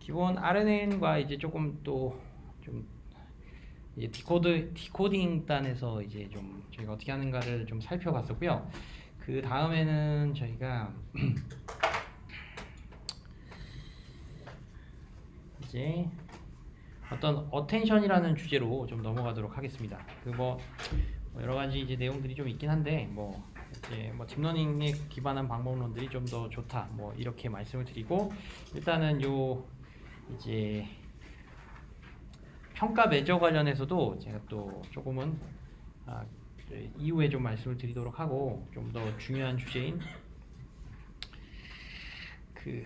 기본 RNN과 이제 조금 또 좀 이제 디코딩 단에서 이제 좀 저희가 어떻게 하는가를 좀 살펴봤었고요. 그 다음에는 저희가 이제 어떤 어텐션이라는 주제로 좀 넘어가도록 하겠습니다. 그 뭐 여러 가지 이제 내용들이 좀 있긴 한데 뭐 이제 뭐 딥러닝에 기반한 방법론들이 좀 더 좋다 뭐 이렇게 말씀을 드리고, 일단은 요 이제 평가 매저 관련해서도 제가 또 조금은 이후에 좀 말씀을 드리도록 하고, 좀 더 중요한 주제인 그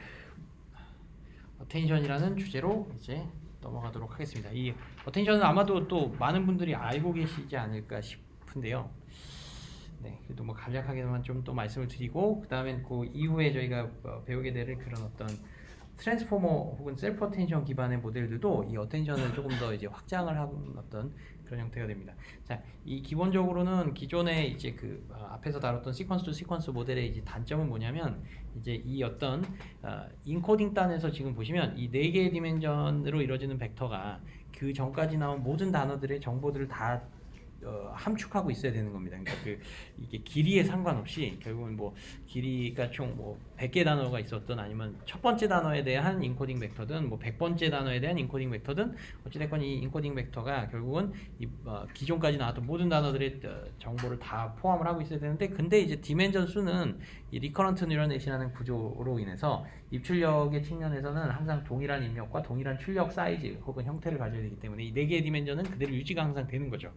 어텐션이라는 주제로 이제 넘어가도록 하겠습니다. 이 어텐션은 아마도 또 많은 분들이 알고 계시지 않을까 싶은데요. 네, 그래도 뭐 간략하게만 좀 또 말씀을 드리고, 그 다음엔 그 이후에 저희가 배우게 될 그런 어떤 트랜스포머 혹은 셀프 어텐션 기반의 모델들도 이 어텐션을 조금 더 이제 확장을 하는 어떤 그런 형태가 됩니다. 자, 이 기본적으로는 기존에 이제 그 앞에서 다뤘던 시퀀스 투 시퀀스 모델의 이제 단점은 뭐냐면, 이제 이 어떤 인코딩 단에서 지금 보시면 이 네 개의 디멘전으로 이루어지는 벡터가 그 전까지 나온 모든 단어들의 정보들을 다 함축하고 있어야 되는 겁니다. 그러니까 이게 길이에 상관없이 결국은 뭐 길이가 총 뭐 100개 단어가 있었든, 아니면 첫 번째 단어에 대한 인코딩 벡터든 뭐 100번째 단어에 대한 인코딩 벡터든, 어찌됐건 이 인코딩 벡터가 결국은 이 기존까지 나왔던 모든 단어들의 정보를 다 포함을 하고 있어야 되는데, 근데 이제 디멘전 수는 이 리커런트 뉴럴 넷이라는 구조로 인해서 입출력의 측면에서는 항상 동일한 입력과 동일한 출력 사이즈 혹은 형태를 가져야 되기 때문에 이 네 개의 디멘전은 그대로 유지가 항상 되는 거죠.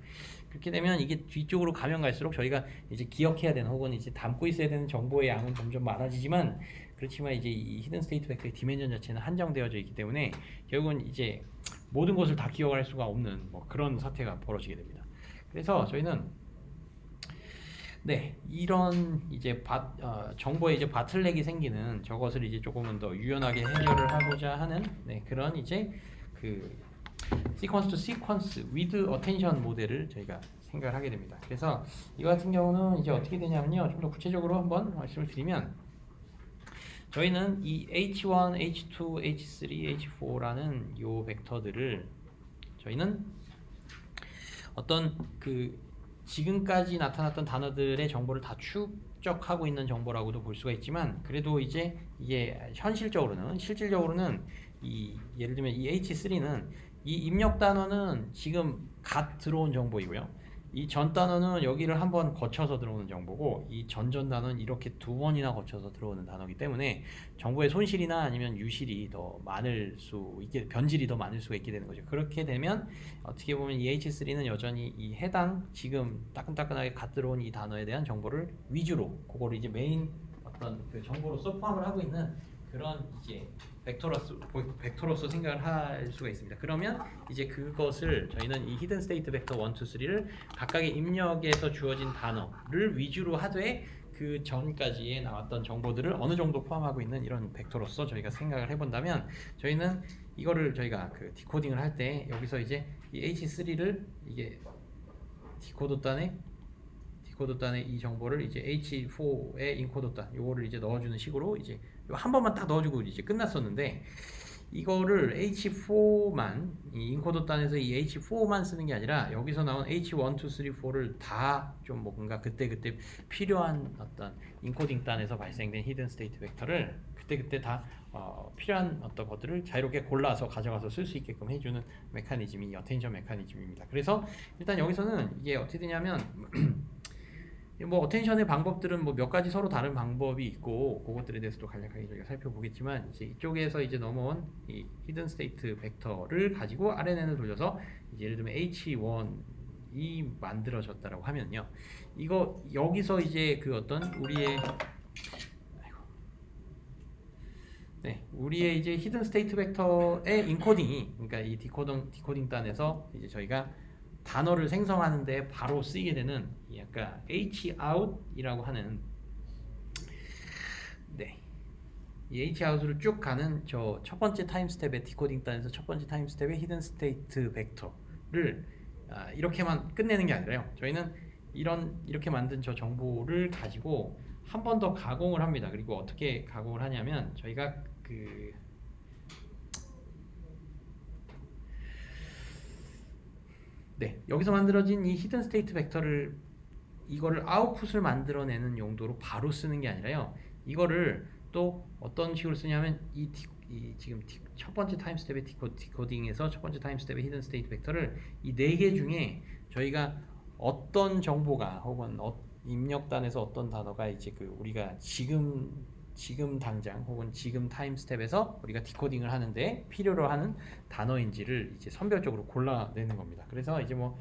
그렇게 되면 이게 뒤쪽으로 가면 갈수록 저희가 이제 기억해야 되는 혹은 이제 담고 있어야 되는 정보의 양은 점점 많아지지만, 그렇지만 이제 이 히든 스테이트 벡터의 디멘전 자체는 한정되어져 있기 때문에 결국은 이제 모든 것을 다 기억할 수가 없는 뭐 그런 사태가 벌어지게 됩니다. 그래서 저희는 네, 이런 이제 정보에 이제 바틀렉이 생기는 저것을 이제 조금은 더 유연하게 해결을 하고자 하는 그런 이제 그 시퀀스 투 시퀀스 위드 어텐션 모델을 저희가 생각을 하게 됩니다. 그래서 이거 같은 경우는 이제 어떻게 되냐면요, 좀 더 구체적으로 한번 말씀을 드리면, 저희는 이 H1, H2, H3, H4라는 요 벡터들을 저희는 어떤 그 지금까지 나타났던 단어들의 정보를 다 축적하고 있는 정보라고도 볼 수가 있지만, 그래도 이제 이게 실질적으로는 이 예를 들면 이 H3는 이 입력 단어는 지금 갓 들어온 정보이고요. 이 전 단어는 여기를 한번 거쳐서 들어오는 정보고, 이 전전 단어는 이렇게 두 번이나 거쳐서 들어오는 단어이기 때문에 정보의 손실이나 아니면 유실이 더 많을 수 있게, 변질이 더 많을 수가 있게 되는 거죠. 그렇게 되면 어떻게 보면 이 H3는 여전히 이 해당 지금 따끈따끈하게 갓 들어온 이 단어에 대한 정보를 위주로, 그거를 이제 메인 어떤 그 정보로서 포함을 하고 있는 그런 이제 벡터로서 생각을 할 수가 있습니다. 그러면 이제 그것을 저희는 이 히든 스테이트 벡터 1, 2, 3를 각각의 입력에서 주어진 단어를 위주로 하되, 그 전까지에 나왔던 정보들을 어느 정도 포함하고 있는 이런 벡터로서 저희가 생각을 해본다면, 저희는 이거를 저희가 그 디코딩을 할 때 여기서 이제 이 H3를 이게 디코더단에 이 정보를 이제 H4의 인코더단 요거를 이제 넣어주는 식으로 이제 한 번만 딱 넣어주고 이제 끝났었는데, 이거를 H4만 이 인코더단에서 이 H4만 쓰는 게 아니라 여기서 나온 H1, 2, 3, 4를 다 좀 뭔가 그때 필요한 어떤 인코딩 단에서 발생된 히든 스테이트 벡터를 그때 다 필요한 어떤 것들을 자유롭게 골라서 가져가서 쓸 수 있게끔 해주는 메커니즘이 이 어텐션 메커니즘입니다. 그래서 일단 여기서는 이게 어떻게 되냐면 뭐 어텐션의 방법들은 뭐 몇 가지 서로 다른 방법이 있고, 그것들에 대해서도 간략하게 저희가 살펴보겠지만, 이제 이쪽에서 이제 넘어온 이 히든 스테이트 벡터를 가지고 RNN을 돌려서 이제 예를 들면 H1이 만들어졌다라고 하면요, 이거 여기서 이제 그 어떤 우리의 이제 히든 스테이트 벡터의 인코딩이, 그러니까 이 디코딩 단에서 이제 저희가 단어를 생성하는데 바로 쓰이게 되는 약간 Hout이라고 하는 이 Hout을 쭉 가는 저 첫 번째 타임 스텝의 디코딩 단에서 첫 번째 타임 스텝의 히든 스테이트 벡터를 이렇게만 끝내는 게 아니라요, 저희는 이렇게 만든 저 정보를 가지고 한 번 더 가공을 합니다. 그리고 어떻게 가공을 하냐면, 저희가 그 네, 여기서 만들어진 이 히든 스테이트 벡터를 이거를 아웃풋을 만들어내는 용도로 바로 쓰는 게 아니라요. 이거를 또 어떤 식으로 쓰냐면 지금 첫 번째 타임 스텝의 디코딩에서 첫 번째 타임 스텝의 히든 스테이트 벡터를 이 네 개 중에 저희가 어떤 정보가 혹은 입력단에서 어떤 단어가 이제 그 우리가 지금 당장 혹은 지금 타임 스텝에서 우리가 디코딩을 하는데 필요로 하는 단어인지를 이제 선별적으로 골라내는 겁니다. 그래서 이제 뭐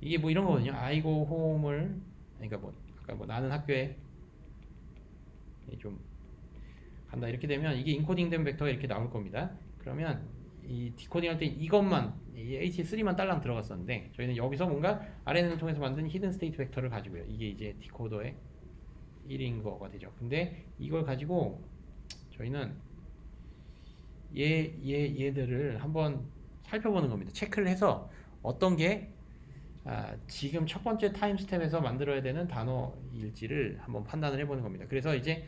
이게 뭐 이런 거거든요. I go home을 그러니까 뭐 아까 뭐 나는 학교에 좀 간다 이렇게 되면 이게 인코딩된 벡터가 이렇게 나올 겁니다. 그러면 이 디코딩 할 때 이것만 이 H3만 딸랑 들어갔었는데 저희는 여기서 뭔가 RNN을 통해서 만든 히든 스테이트 벡터를 가지고요. 이게 이제 디코더의 1인 거가 되죠. 근데 이걸 가지고 저희는 얘들을 한번 살펴보는 겁니다. 체크를 해서 어떤 게 지금 첫 번째 타임 스텝에서 만들어야 되는 단어일지를 한번 판단을 해보는 겁니다. 그래서 이제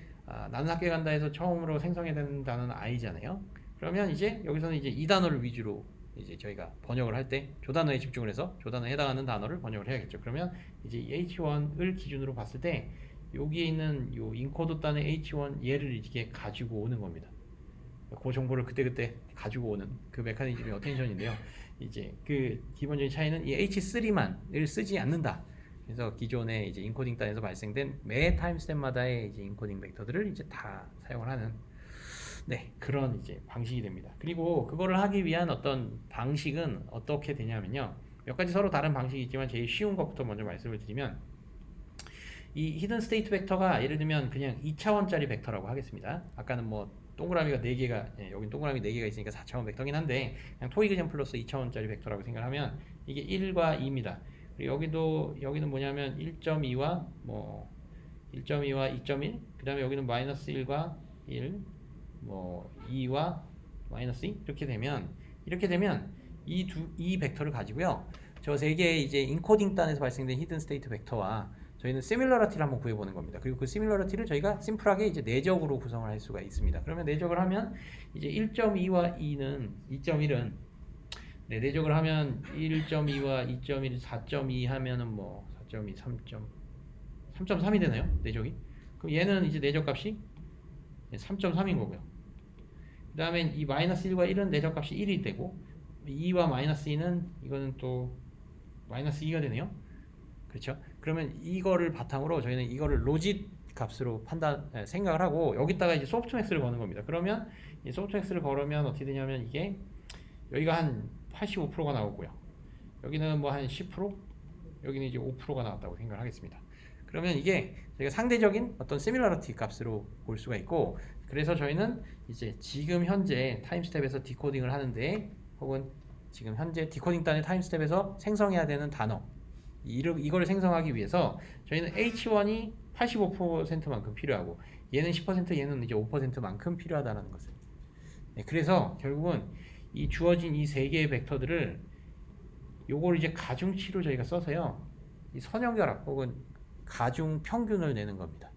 나는 학교에 간다 해서 처음으로 생성해야 되는 단어는 I잖아요. 그러면 이제 여기서는 이제 이 단어를 위주로 이제 저희가 번역을 할 때 조 단어에 집중을 해서 조 단어에 해당하는 단어를 번역을 해야겠죠. 그러면 이제 H1을 기준으로 봤을 때 여기에 있는 요 인코드 단의 H1 얘를 이렇게 가지고 오는 겁니다. 그 정보를 그때그때 가지고 오는 그 메커니즘이 어텐션인데요. 이제 그 기본적인 차이는 이 H3만을 쓰지 않는다. 그래서 기존의 이제 인코딩 단에서 발생된 매 타임 스텝마다의 이제 인코딩 벡터들을 이제 다 사용을 하는 그런 이제 방식이 됩니다. 그리고 그거를 하기 위한 어떤 방식은 어떻게 되냐면요. 몇 가지 서로 다른 방식이 있지만 제일 쉬운 것부터 먼저 말씀을 드리면 이 히든 스테이트 벡터가 예를 들면 그냥 2차원짜리 벡터라고 하겠습니다. 아까는 뭐 동그라미가 4개가 여긴 동그라미 4개가 있으니까 4차원 벡터긴 한데 그냥 토이그젠 플러스 2차원짜리 벡터라고 생각하면 이게 1과 2입니다. 그리고 여기는 뭐냐면 1.2와 뭐 1.2와 2.1 그 다음에 여기는 마이너스 1과 1 뭐 2와 마이너스 2 이렇게 되면 이 벡터를 가지고요. 저 세 개의 이제 인코딩 단에서 발생된 히든 스테이트 벡터와 저희는 시밀러리티를 한번 구해보는 겁니다. 그리고 그 시밀러리티를 저희가 심플하게 이제 내적으로 구성을 할 수가 있습니다. 그러면 내적을 하면 이제 1.2와 2.1은 내적을 하면 1.2와 2.1, 4.2 하면은 뭐 4.2, 3.3이 되나요? 내적이? 그럼 얘는 이제 내적 값이 3.3인 거고요. 그 다음에 이 마이너스 1과 1은 내적 값이 1이 되고 2와 마이너스 2는 이거는 또 마이너스 2가 되네요. 그렇죠? 그러면 이거를 바탕으로 저희는 이거를 로짓 값으로 생각을 하고 여기다가 이제 소프트맥스를 거는 겁니다. 그러면 이 소프트맥스를 걸으면 어떻게 되냐면 이게 여기가 한 85%가 나오고요. 여기는 뭐 한 10%? 여기는 이제 5%가 나왔다고 생각을 하겠습니다. 그러면 이게 저희가 상대적인 어떤 시밀러리티 값으로 볼 수가 있고 그래서 저희는 이제 지금 현재 타임 스텝에서 디코딩을 하는데 혹은 지금 현재 디코딩 단의 타임 스텝에서 생성해야 되는 단어 이거를 생성하기 위해서 저희는 H1이 85%만큼 필요하고 얘는 10% 얘는 이제 5%만큼 필요하다는 것을 그래서 결국은 이 주어진 이 세 개의 벡터들을 요걸 이제 가중치로 저희가 써서요 이 선형결합 혹은 가중 평균을 내는 겁니다.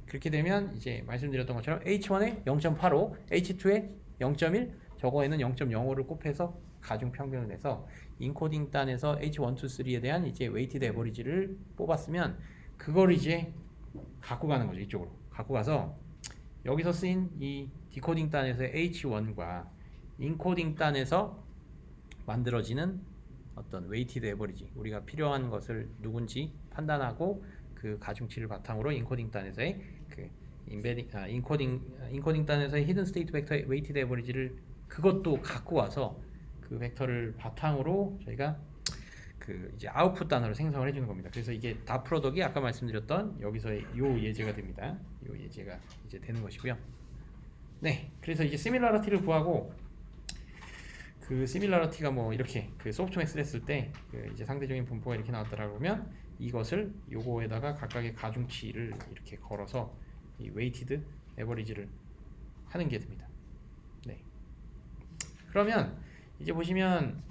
그렇게 되면 이제 말씀드렸던 것처럼 H1에 0.85, H2에 0.1, 저거에는 0.05를 곱해서 가중 평균을 내서 인코딩 단에서 H1, 2, 3에 대한 이제 웨이티드 에버리지를 뽑았으면 그걸 이제 갖고 가는 거죠. 이쪽으로 갖고 가서 여기서 쓰인 이 디코딩 단에서의 H1과 인코딩 단에서 만들어지는 어떤 웨이티드 에버리지 우리가 필요한 것을 누군지 판단하고 그 가중치를 바탕으로 인코딩 단에서의 그 인코딩 단에서의 히든 스테이트 벡터의 웨이티드 에버리지를 그것도 갖고 와서 그 벡터를 바탕으로 저희가 그 이제 아웃풋 단어를 생성을 해주는 겁니다. 그래서 이게 다 프로덕이 아까 말씀드렸던 여기서의 요 예제가 됩니다. 요 예제가 이제 되는 것이고요. 그래서 이제 시밀러리티를 구하고 그 시밀러리티가 뭐 이렇게 그 소프트맥스를 했을 때 그 이제 상대적인 분포가 이렇게 나왔더라 그러면 이것을 요거에다가 각각의 가중치를 이렇게 걸어서 이 웨이티드 에버리지를 하는 게 됩니다. 그러면 이제 보시면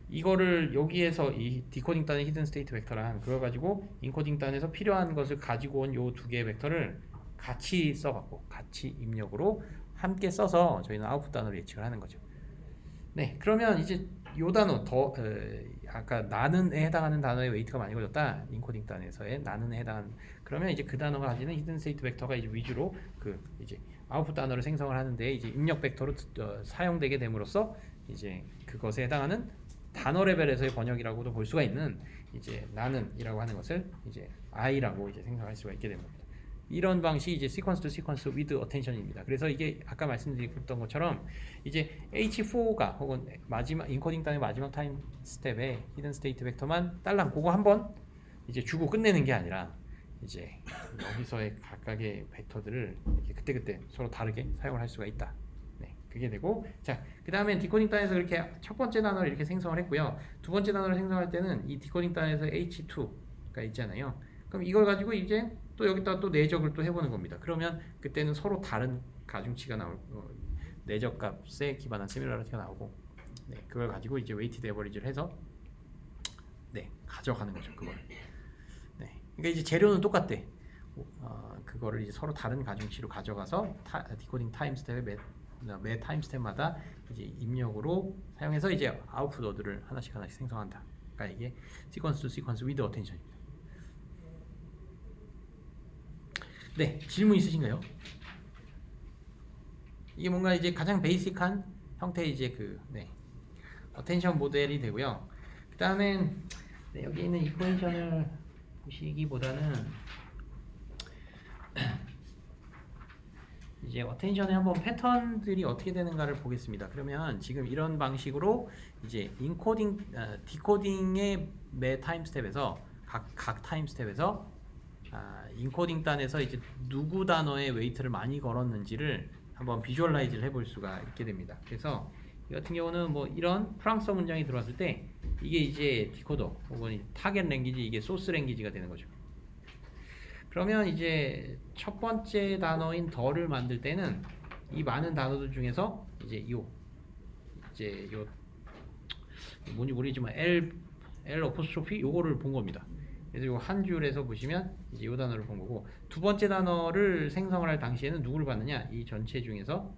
이거를 여기에서 이 디코딩 단의 히든 스테이트 벡터랑 그걸 가지고 인코딩 단에서 필요한 것을 가지고 온 요 두 개의 벡터를 같이 써갖고 같이 입력으로 함께 써서 저희는 아웃풋 단어를 예측을 하는 거죠. 그러면 이제 요 단어 더 아까 나는에 해당하는 단어의 웨이트가 많이 걸렸다. 인코딩 단에서의 나는에 해당하는 그러면 이제 그 단어가 가지는 히든 스테이트 벡터가 이제 위주로 그 이제 아웃풋 단어를 생성을 하는데 이제 입력 벡터로 사용되게 됨으로써 이제 그것에 해당하는 단어 레벨에서의 번역이라고도 볼 수가 있는 이제 나는이라고 하는 것을 이제 I라고 이제 생성할 수가 있게 됩니다. 이런 방식이 이제 sequence to sequence with attention입니다. 그래서 이게 아까 말씀드렸던 것처럼 이제 H4가 혹은 마지막 인코딩 단의 마지막 타임 스텝에 히든 스테이트 벡터만 딸랑 그거 한번 이제 주고 끝내는 게 아니라 이제 여기서의 각각의 벡터들을 이렇게 그때그때 서로 다르게 사용을 할 수가 있다. 네, 그게 되고 자, 그 다음에 디코딩 단에서 이렇게 첫 번째 단어를 이렇게 생성을 했고요. 두 번째 단어를 생성할 때는 이 디코딩 단에서 H2가 있잖아요. 그럼 이걸 가지고 이제 또 여기다 또 내적을 또 해보는 겁니다. 그러면 그때는 서로 다른 가중치가 나올 내적 값에 기반한 시뮬러리티가 나오고 네, 그걸 가지고 이제 웨이티드 에버리지를 해서 네, 가져가는 거죠. 그걸. 네, 그러니까 이제 재료는 똑같대. 그거를 이제 서로 다른 가중치로 가져가서 디코딩 타임 스텝에 매 타임 스텝마다 이제 입력으로 사용해서 이제 아웃풋 워드를 하나씩 생성한다. 그러니까 이게 시퀀스 투 시퀀스 위드 어텐션입니다. 네, 질문 있으신가요? 이게 뭔가 이제 가장 베이직한 형태의 이제 그 어텐션 모델이 되고요. 그 다음엔 여기 있는 이퀘이션을 보시기보다는 이제 어텐션의 한번 패턴들이 어떻게 되는가를 보겠습니다. 그러면 지금 이런 방식으로 이제 디코딩의 매 타임 스텝에서 각 타임 스텝에서 인코딩 단에서 이제 누구 단어의 웨이트를 많이 걸었는지를 한번 비주얼라이즈를 해볼 수가 있게 됩니다. 그래서 이 같은 경우는 뭐 이런 프랑스어 문장이 들어왔을 때 이게 이제 디코더 혹은 타겟 랭귀지 이게 소스 랭귀지가 되는 거죠. 그러면 이제 첫 번째 단어인 더를 만들 때는 이 많은 단어들 중에서 이제 요 뭔지 모르겠지만 L 어포스트로피 요거를 본 겁니다. 그래서 요 한 줄에서 보시면 이제 요 단어를 본 거고 두 번째 단어를 생성을 할 당시에는 누구를 봤느냐 이 전체 중에서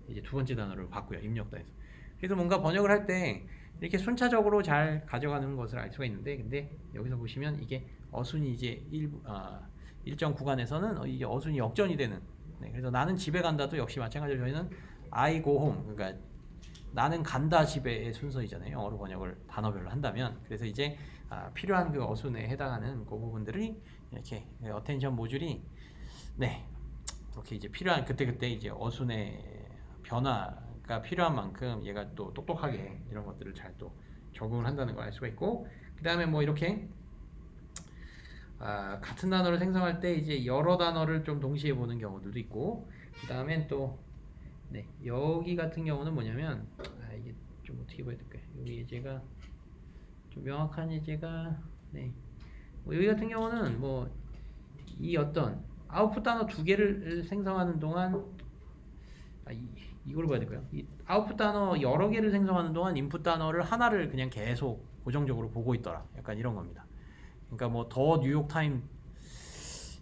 이제 두 번째 단어를 봤고요 입력단에서. 그래서 뭔가 번역을 할 때 이렇게 순차적으로 잘 가져가는 것을 알 수가 있는데 근데 여기서 보시면 이게 어순이 이제 일정 구간에서는 이게 어순이 역전이 되는. 그래서 나는 집에 간다도 역시 마찬가지로 저희는 I go home 그러니까 나는 간다 집에의 순서이잖아요. 영어로 번역을 단어별로 한다면. 그래서 이제 필요한 그 어순에 해당하는 그 부분들이 이렇게 어텐션 모듈이 이렇게 이제 필요한 그때 이제 어순의 변화가 필요한 만큼 얘가 또 똑똑하게 이런 것들을 잘 또 적응을 한다는 걸 알 수가 있고 그 다음에 뭐 이렇게 같은 단어를 생성할 때 이제 여러 단어를 좀 동시에 보는 경우들도 있고 그 다음엔 또 여기 같은 경우는 뭐냐면 이게 좀 어떻게 봐야 될까요? 여기 예제가 좀 명확한 예제가 뭐 여기 같은 경우는 뭐 이 어떤 아웃풋 단어 두 개를 생성하는 동안 이걸 봐야 될까요? 이 아웃풋 단어 여러 개를 생성하는 동안 인풋 단어를 하나를 그냥 계속 고정적으로 보고 있더라. 약간 이런 겁니다. 그러니까 뭐 더 뉴욕 타임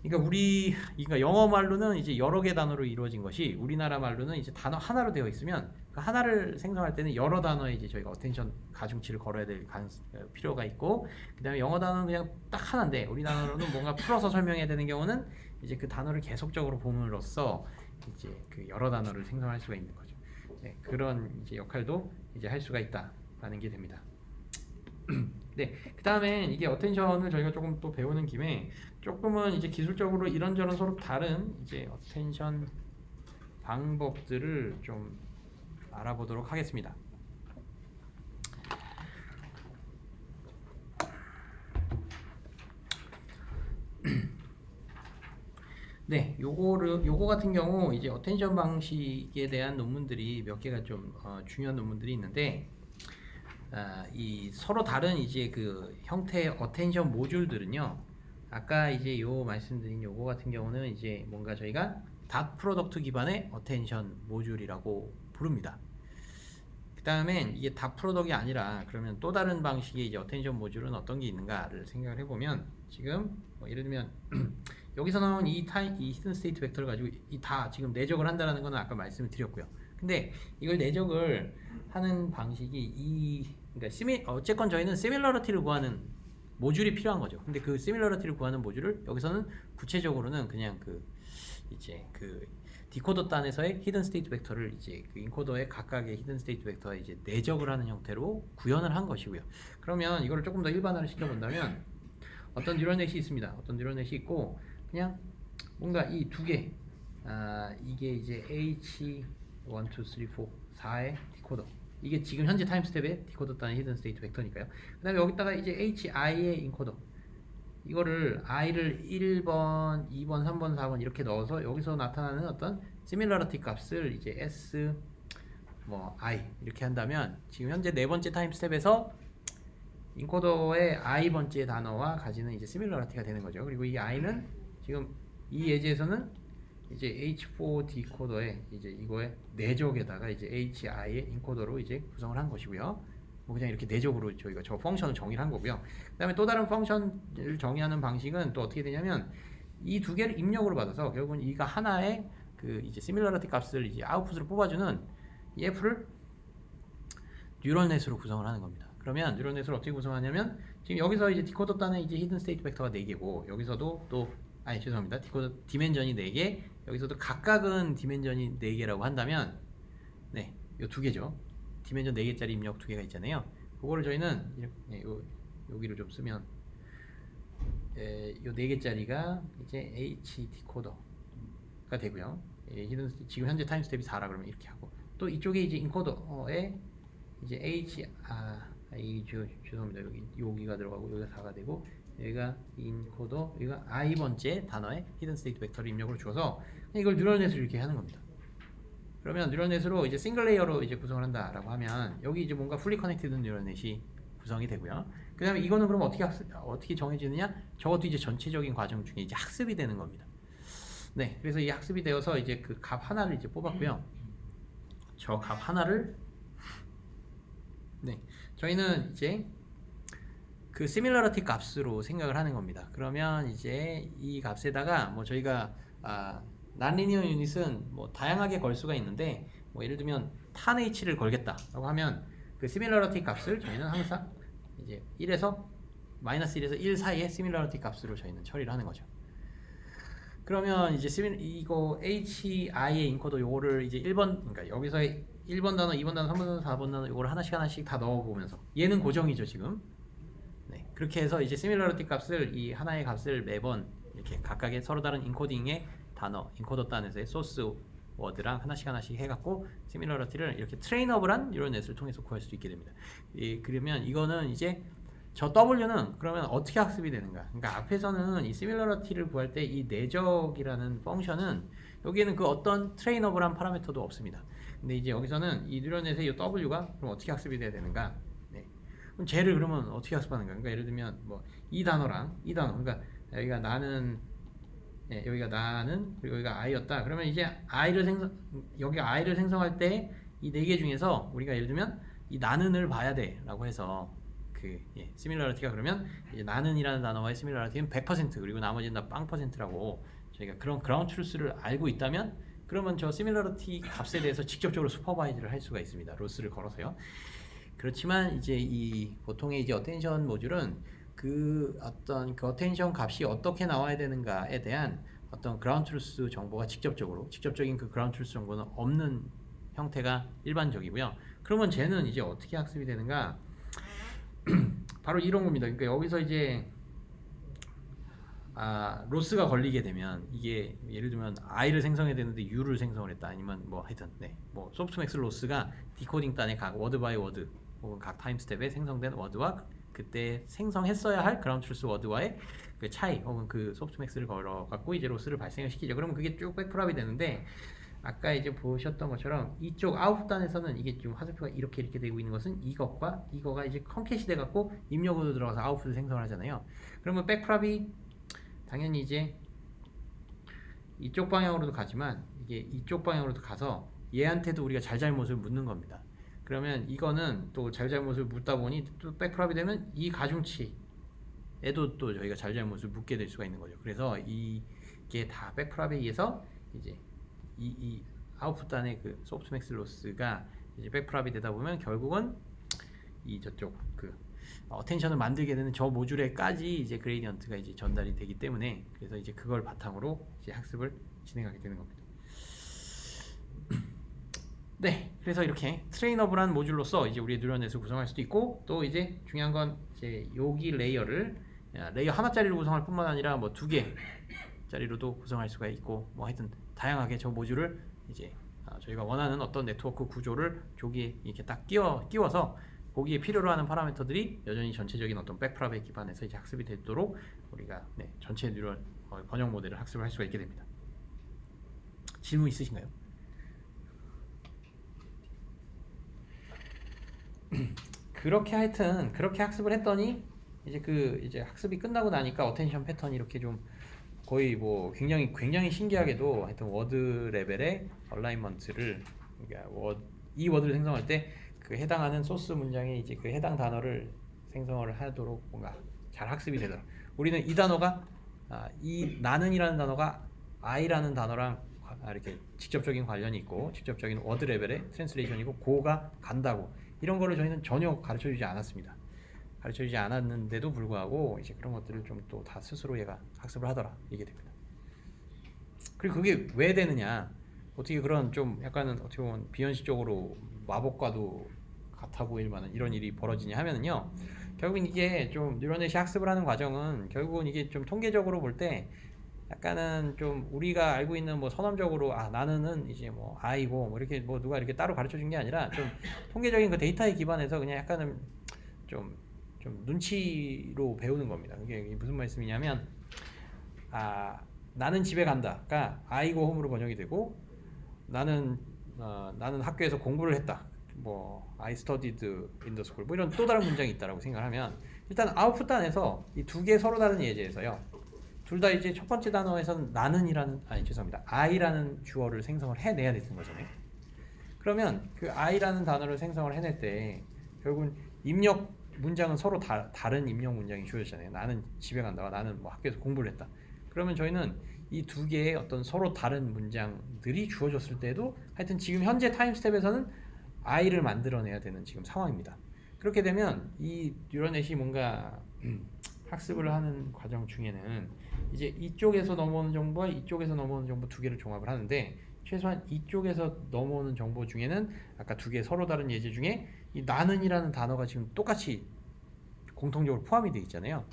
그러니까 영어 말로는 이제 여러 개 단어로 이루어진 것이 우리나라 말로는 이제 단어 하나로 되어 있으면 그 하나를 생성할 때는 여러 단어에 이제 저희가 어텐션 가중치를 걸어야 될 필요가 있고 그다음에 영어 단어는 그냥 딱 하나인데 우리나라로는 뭔가 풀어서 설명해야 되는 경우는 이제 그 단어를 계속적으로 봄으로써 이제 그 여러 단어를 생성할 수가 있는 거죠. 그런 이제 역할도 이제 할 수가 있다라는 게 됩니다. 그 다음에 이게 어텐션을 저희가 조금 또 배우는 김에 조금은 이제 기술적으로 이런저런 서로 다른 이제 어텐션 방법들을 좀 알아보도록 하겠습니다. 요거 같은 경우 이제 어텐션 방식에 대한 논문들이 몇 개가 좀 중요한 논문들이 있는데 이 서로 다른 이제 그 형태의 어텐션 모듈들은요. 아까 이제 요 말씀드린 요거 같은 경우는 이제 뭔가 저희가 닷 프로덕트 기반의 어텐션 모듈이라고 부릅니다. 그 다음엔 이게 닷 프로덕이 아니라 그러면 또 다른 방식의 이제 어텐션 모듈은 어떤 게 있는가를 생각을 해보면 지금 뭐 예를 들면 여기서 나온 이 히든 스테이트 벡터를 가지고 이 다 지금 내적을 한다는 거는 아까 말씀을 드렸고요. 근데 이걸 내적을 하는 방식이 그러니까 어쨌건 저희는 시밀러리티를 구하는 모듈이 필요한 거죠. 근데 그 시밀러리티를 구하는 모듈을 여기서는 구체적으로는 그냥 이제 디코더 단에서의 히든 스테이트 벡터를 이제 그 인코더의 각각의 히든 스테이트 벡터에 이제 내적을 하는 형태로 구현을 한 것이고요. 그러면 이거를 조금 더 일반화를 시켜본다면 어떤 뉴럴넷이 있습니다. 어떤 뉴럴넷이 있고 그냥 뭔가 이 두 개, 이게 이제 H 1, 2, 3, 4, 4의 디코더. 이게 지금 현재 타임 스텝의 디코더 단의 히든 스테이트 벡터니까요. 그 다음에 여기다가 이제 HI의 인코더. 이거를 i를 1번, 2번, 3번, 4번 이렇게 넣어서 여기서 나타나는 어떤 similarity 값을 이제 s i 이렇게 한다면 지금 현재 네 번째 타임 스텝에서 인코더의 i 번째 단어와 가지는 이제 similarity가 되는 거죠. 그리고 이 i는 지금 이 예제에서는 이제 H4 디코더에 이제 이거의 내적에다가 이제 HI의 인코더로 이제 구성을 한 것이고요. 뭐 그냥 이렇게 내적으로 저희가 저 펑션을 정의를 한 거고요. 그다음에 또 다른 펑션을 정의하는 방식은 또 어떻게 되냐면 이 두 개를 입력으로 받아서 결국은 이가 하나의 그 이제 시밀러리티 값을 이제 아웃풋으로 뽑아주는 이 f를 뉴럴넷으로 구성을 하는 겁니다. 그러면 뉴럴넷을 어떻게 구성하냐면 지금 여기서 이제 디코더 단에 이제 히든 스테이트 벡터가 4개고 여기서도 또 죄송합니다. 디코더 디멘전이 4개, 여기서도 각각은 디멘전이 4개라고 한다면 네, 요 두 개죠. 디멘전 4개짜리 입력 2개가 있잖아요. 그거를 저희는 이렇게, 여기를 좀 쓰면 요 4개짜리가 이제 H 디코더가 되고요. 지금 현재 타임 스텝이 4라 그러면 이렇게 하고 또 이쪽에 이제 인코더에 이제 H 죄송합니다. 여기가 들어가고 여기가 4가 되고 여기가 인코더, 여기가 I 번째 단어의 히든 스테이트 벡터를 입력으로 주어서 이걸 뉴럴넷을 이렇게 하는 겁니다. 그러면 뉴럴넷으로 이제 싱글 레이어로 이제 구성을 한다라고 하면 여기 이제 뭔가 풀리 커넥티드 뉴럴넷이 구성이 되고요. 그 다음에 이거는 그럼 어떻게 정해지느냐? 저것도 이제 전체적인 과정 중에 이제 학습이 되는 겁니다. 네, 그래서 이 학습이 되어서 이제 그 값 하나를 이제 뽑았고요. 저 값 하나를 네, 저희는 이제 그 시밀러리티 값으로 생각을 하는 겁니다. 그러면 이제 이 값에다가 뭐 저희가 난리니어 유닛은 뭐 다양하게 걸 수가 있는데 뭐 예를 들면 탄 h를 걸겠다라고 하면 그 시밀러리티 값을 저희는 항상 이제 1에서 -1에서 1 사이의 시밀러리티 값으로 저희는 처리를 하는 거죠. 그러면 이제 이거 HI의 인코더 요거를 이제 1번 그러니까 여기서 1번 단어, 2번 단어, 3번 단어, 4번 단어 요거를 하나씩 다 넣어보면서 얘는 고정이죠 지금. 네, 그렇게 해서 이제 시밀러리티 값을 이 하나의 값을 매번 이렇게 각각의 서로 다른 인코딩의 단어, 인코더 단에서의 소스 워드랑 하나씩 해갖고 시밀러리티를 이렇게 트레인업을 한 뉴럴넷을 통해서 구할 수 있게 됩니다. 그러면 이거는 이제 저 W는 그러면 어떻게 학습이 되는가? 그러니까 앞에서는 이 시밀러리티를 구할 때 이 내적이라는 펑션은 여기에는 그 어떤 트레인업을 한 파라미터도 없습니다. 근데 이제 여기서는 이 뉴럴넷의 이 W가 그럼 어떻게 학습이 돼야 되는가? 네. 그럼 쟤를 그러면 어떻게 학습하는가? 그러니까 예를 들면 뭐 이 단어랑 이 단어, 그러니까 여기가 나는 여기가 나는 그리고 여기가 i였다. 그러면 이제 여기가 i를 생성할 때 이 4개 중에서 우리가 예를 들면 이 나는을 봐야 돼라고 해서 시밀러리티가 그러면 이제 나는이라는 단어와의 시밀러리티는 100% 그리고 나머지는 다 0%라고 저희가 그런 그라운드 트루스를 알고 있다면 그러면 저 시밀러리티 값에 대해서 직접적으로 슈퍼바이즈를 할 수가 있습니다. 로스를 걸어서요. 그렇지만 이제 이 보통의 이제 어텐션 모듈은 그 어텐션 값이 어떻게 나와야 되는가에 대한 어떤 그라운드 트루스 정보가 직접적인 그 그라운드 트루스 정보는 없는 형태가 일반적이고요. 그러면 쟤는 이제 어떻게 학습이 되는가? 바로 이런 겁니다. 그러니까 여기서 이제 로스가 걸리게 되면 이게 예를 들면 i를 생성해야 되는데 u를 생성을 했다. 아니면 뭐 하여튼 뭐 소프트맥스 로스가 디코딩 단의 각 워드 바이 워드 혹은 각 타임 스텝에 생성된 워드와 그때 생성했어야 할 그라운드 트루스 워드와의 그 차이 혹은 그 소프트맥스를 걸어 갖고 이제 로스를 발생을 시키죠. 그러면 그게 쭉 백프랍이 되는데 아까 이제 보셨던 것처럼 이쪽 아웃단에서는 이게 좀 화살표가 이렇게 되고 있는 것은 이거가 이제 컨캣이 돼 갖고 입력으로 들어가서 아웃풋을 생성을 하잖아요. 그러면 백프랍이 당연히 이제 이쪽 방향으로도 가지만 이게 이쪽 방향으로도 가서 얘한테도 우리가 잘잘못을 묻는 겁니다. 그러면 이거는 또 잘잘못을 묻다 보니 또 백프랍이 되면 이 가중치에도 또 저희가 잘잘못을 묻게 될 수가 있는 거죠. 그래서 이게 다 백프랍에 의해서 이제 이 아웃풋단의 그 소프트맥스 로스가 이제 백프랍이 되다 보면 결국은 이 저쪽 그 어텐션을 만들게 되는 저 모듈에까지 이제 그레디언트가 이제 전달이 되기 때문에 그래서 이제 그걸 바탕으로 이제 학습을 진행하게 되는 겁니다. 네, 그래서 이렇게 트레이너블한 모듈로서 이제 우리의 뉴런넷을 구성할 수도 있고 또 이제 중요한 건 이제 여기 레이어를 레이어 하나짜리로 구성할 뿐만 아니라 뭐 2개짜리로도 구성할 수가 있고 뭐 하여튼 다양하게 저 모듈을 이제 저희가 원하는 어떤 네트워크 구조를 저기에 이렇게 딱 끼워서 거기에 필요로 하는 파라미터들이 여전히 전체적인 어떤 백프랍에 기반해서 이제 학습이 되도록 우리가 전체 뉴런 번역 모델을 학습을 할 수가 있게 됩니다. 질문 있으신가요? 그렇게 하여튼 그렇게 학습을 했더니 이제 학습이 끝나고 나니까 어텐션 패턴이 이렇게 좀 거의 뭐 굉장히 신기하게도 하여튼 워드 레벨의 얼라인먼트를 그러니까 이 워드를 생성할 때 그 해당하는 소스 문장에 이제 그 해당 단어를 생성을 하도록 뭔가 잘 학습이 되더라. 우리는 이 단어가 이 나는이라는 단어가 I라는 단어랑 이렇게 직접적인 관련이 있고 직접적인 워드 레벨의 트랜스레이션이고 고가 간다고 이런 거를 저희는 전혀 가르쳐주지 않았습니다. 가르쳐주지 않았는데도 불구하고 이제 그런 것들을 좀 또 다 스스로 얘가 학습을 하더라 이게 됩니다. 그리고 그게 왜 되느냐? 어떻게 그런 좀 약간은 어떻게 보면 비현실적으로 마법과도 같아 보일 만한 이런 일이 벌어지냐 하면은요. 결국은 이게 좀 뉴런넷이 학습을 하는 과정은 결국은 이게 좀 통계적으로 볼 때 약간은 좀 우리가 알고 있는 뭐 선언적으로 나는은 이제 뭐 I고 뭐 이렇게 뭐 누가 이렇게 따로 가르쳐 준 게 아니라 좀 통계적인 그 데이터에 기반해서 그냥 약간은 좀 눈치로 배우는 겁니다. 그게 무슨 말씀이냐면 나는 집에 간다가 I고 홈으로 번역이 되고 나는 학교에서 공부를 했다. 뭐 I studied in the school 뭐 이런 또 다른 문장이 있다라고 생각하면 일단 아웃풋단에서 이 두 개 서로 다른 예제에서요. 둘 다 이제 첫 번째 단어에서는 I라는 주어를 생성을 해내야 되는 거잖아요. 그러면 그 I라는 단어를 생성을 해낼 때 결국은 입력 문장은 서로 다른 입력 문장이 주어졌잖아요. 나는 집에 간다와 나는 뭐 학교에서 공부를 했다. 그러면 저희는 이 두 개의 어떤 서로 다른 문장들이 주어졌을 때도 하여튼 지금 현재 타임 스텝에서는 I를 만들어내야 되는 지금 상황입니다. 그렇게 되면 이 뉴런넷이 뭔가 학습을 하는 과정 중에는 이제 이쪽에서 넘어오는 정보와 이쪽에서 넘어오는 정보 두 개를 종합을 하는데 최소한 이쪽에서 넘어오는 정보 중에는 아까 두 개 서로 다른 예제 중에 이 나는이라는 단어가 지금 똑같이 공통적으로 포함이 되어 있잖아요.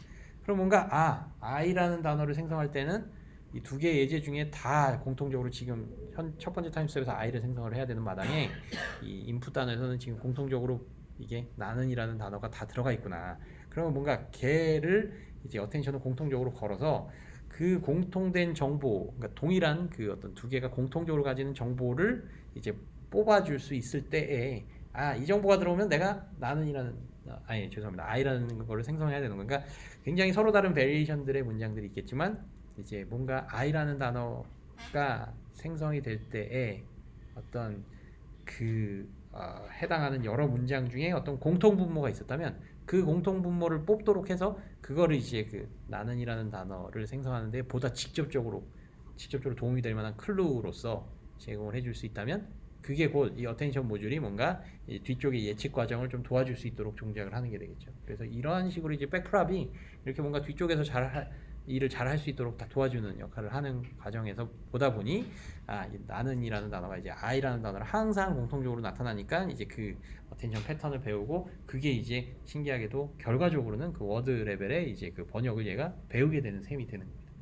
그럼 뭔가 I라는 단어를 생성할 때는 이 두 개의 예제 중에 다 공통적으로 지금 첫 번째 타임 스텝에서 I를 생성을 해야 되는 마당에 이 인풋 단어에서는 지금 공통적으로 이게 나는이라는 단어가 다 들어가 있구나. 그러면 뭔가 걔를 이제 어텐션을 공통적으로 걸어서 그 공통된 정보, 그러니까 동일한 그 어떤 두 개가 공통적으로 가지는 정보를 이제 뽑아줄 수 있을 때에 이 정보가 들어오면 내가 I라는 거를 생성해야 되는 거니까 굉장히 서로 다른 베리에이션들의 문장들이 있겠지만 이제 뭔가 I라는 단어가 생성이 될 때에 어떤 해당하는 여러 문장 중에 어떤 공통 분모가 있었다면 그 공통 분모를 뽑도록 해서 그거를 이제 그 나는이라는 단어를 생성하는데 보다 직접적으로 도움이 될 만한 클루로서 제공을 해줄 수 있다면 그게 곧 이 어텐션 모듈이 뭔가 뒤쪽의 예측 과정을 좀 도와줄 수 있도록 동작을 하는 게 되겠죠. 그래서 이러한 식으로 이제 백프랍이 이렇게 뭔가 뒤쪽에서 일을 잘 할 수 있도록 다 도와주는 역할을 하는 과정에서 보다 보니 나는이라는 단어가 이제 I라는 단어를 항상 공통적으로 나타나니까 이제 그 어텐션 패턴을 배우고 그게 이제 신기하게도 결과적으로는 그 워드 레벨의 이제 그 번역을 얘가 배우게 되는 셈이 되는 겁니다.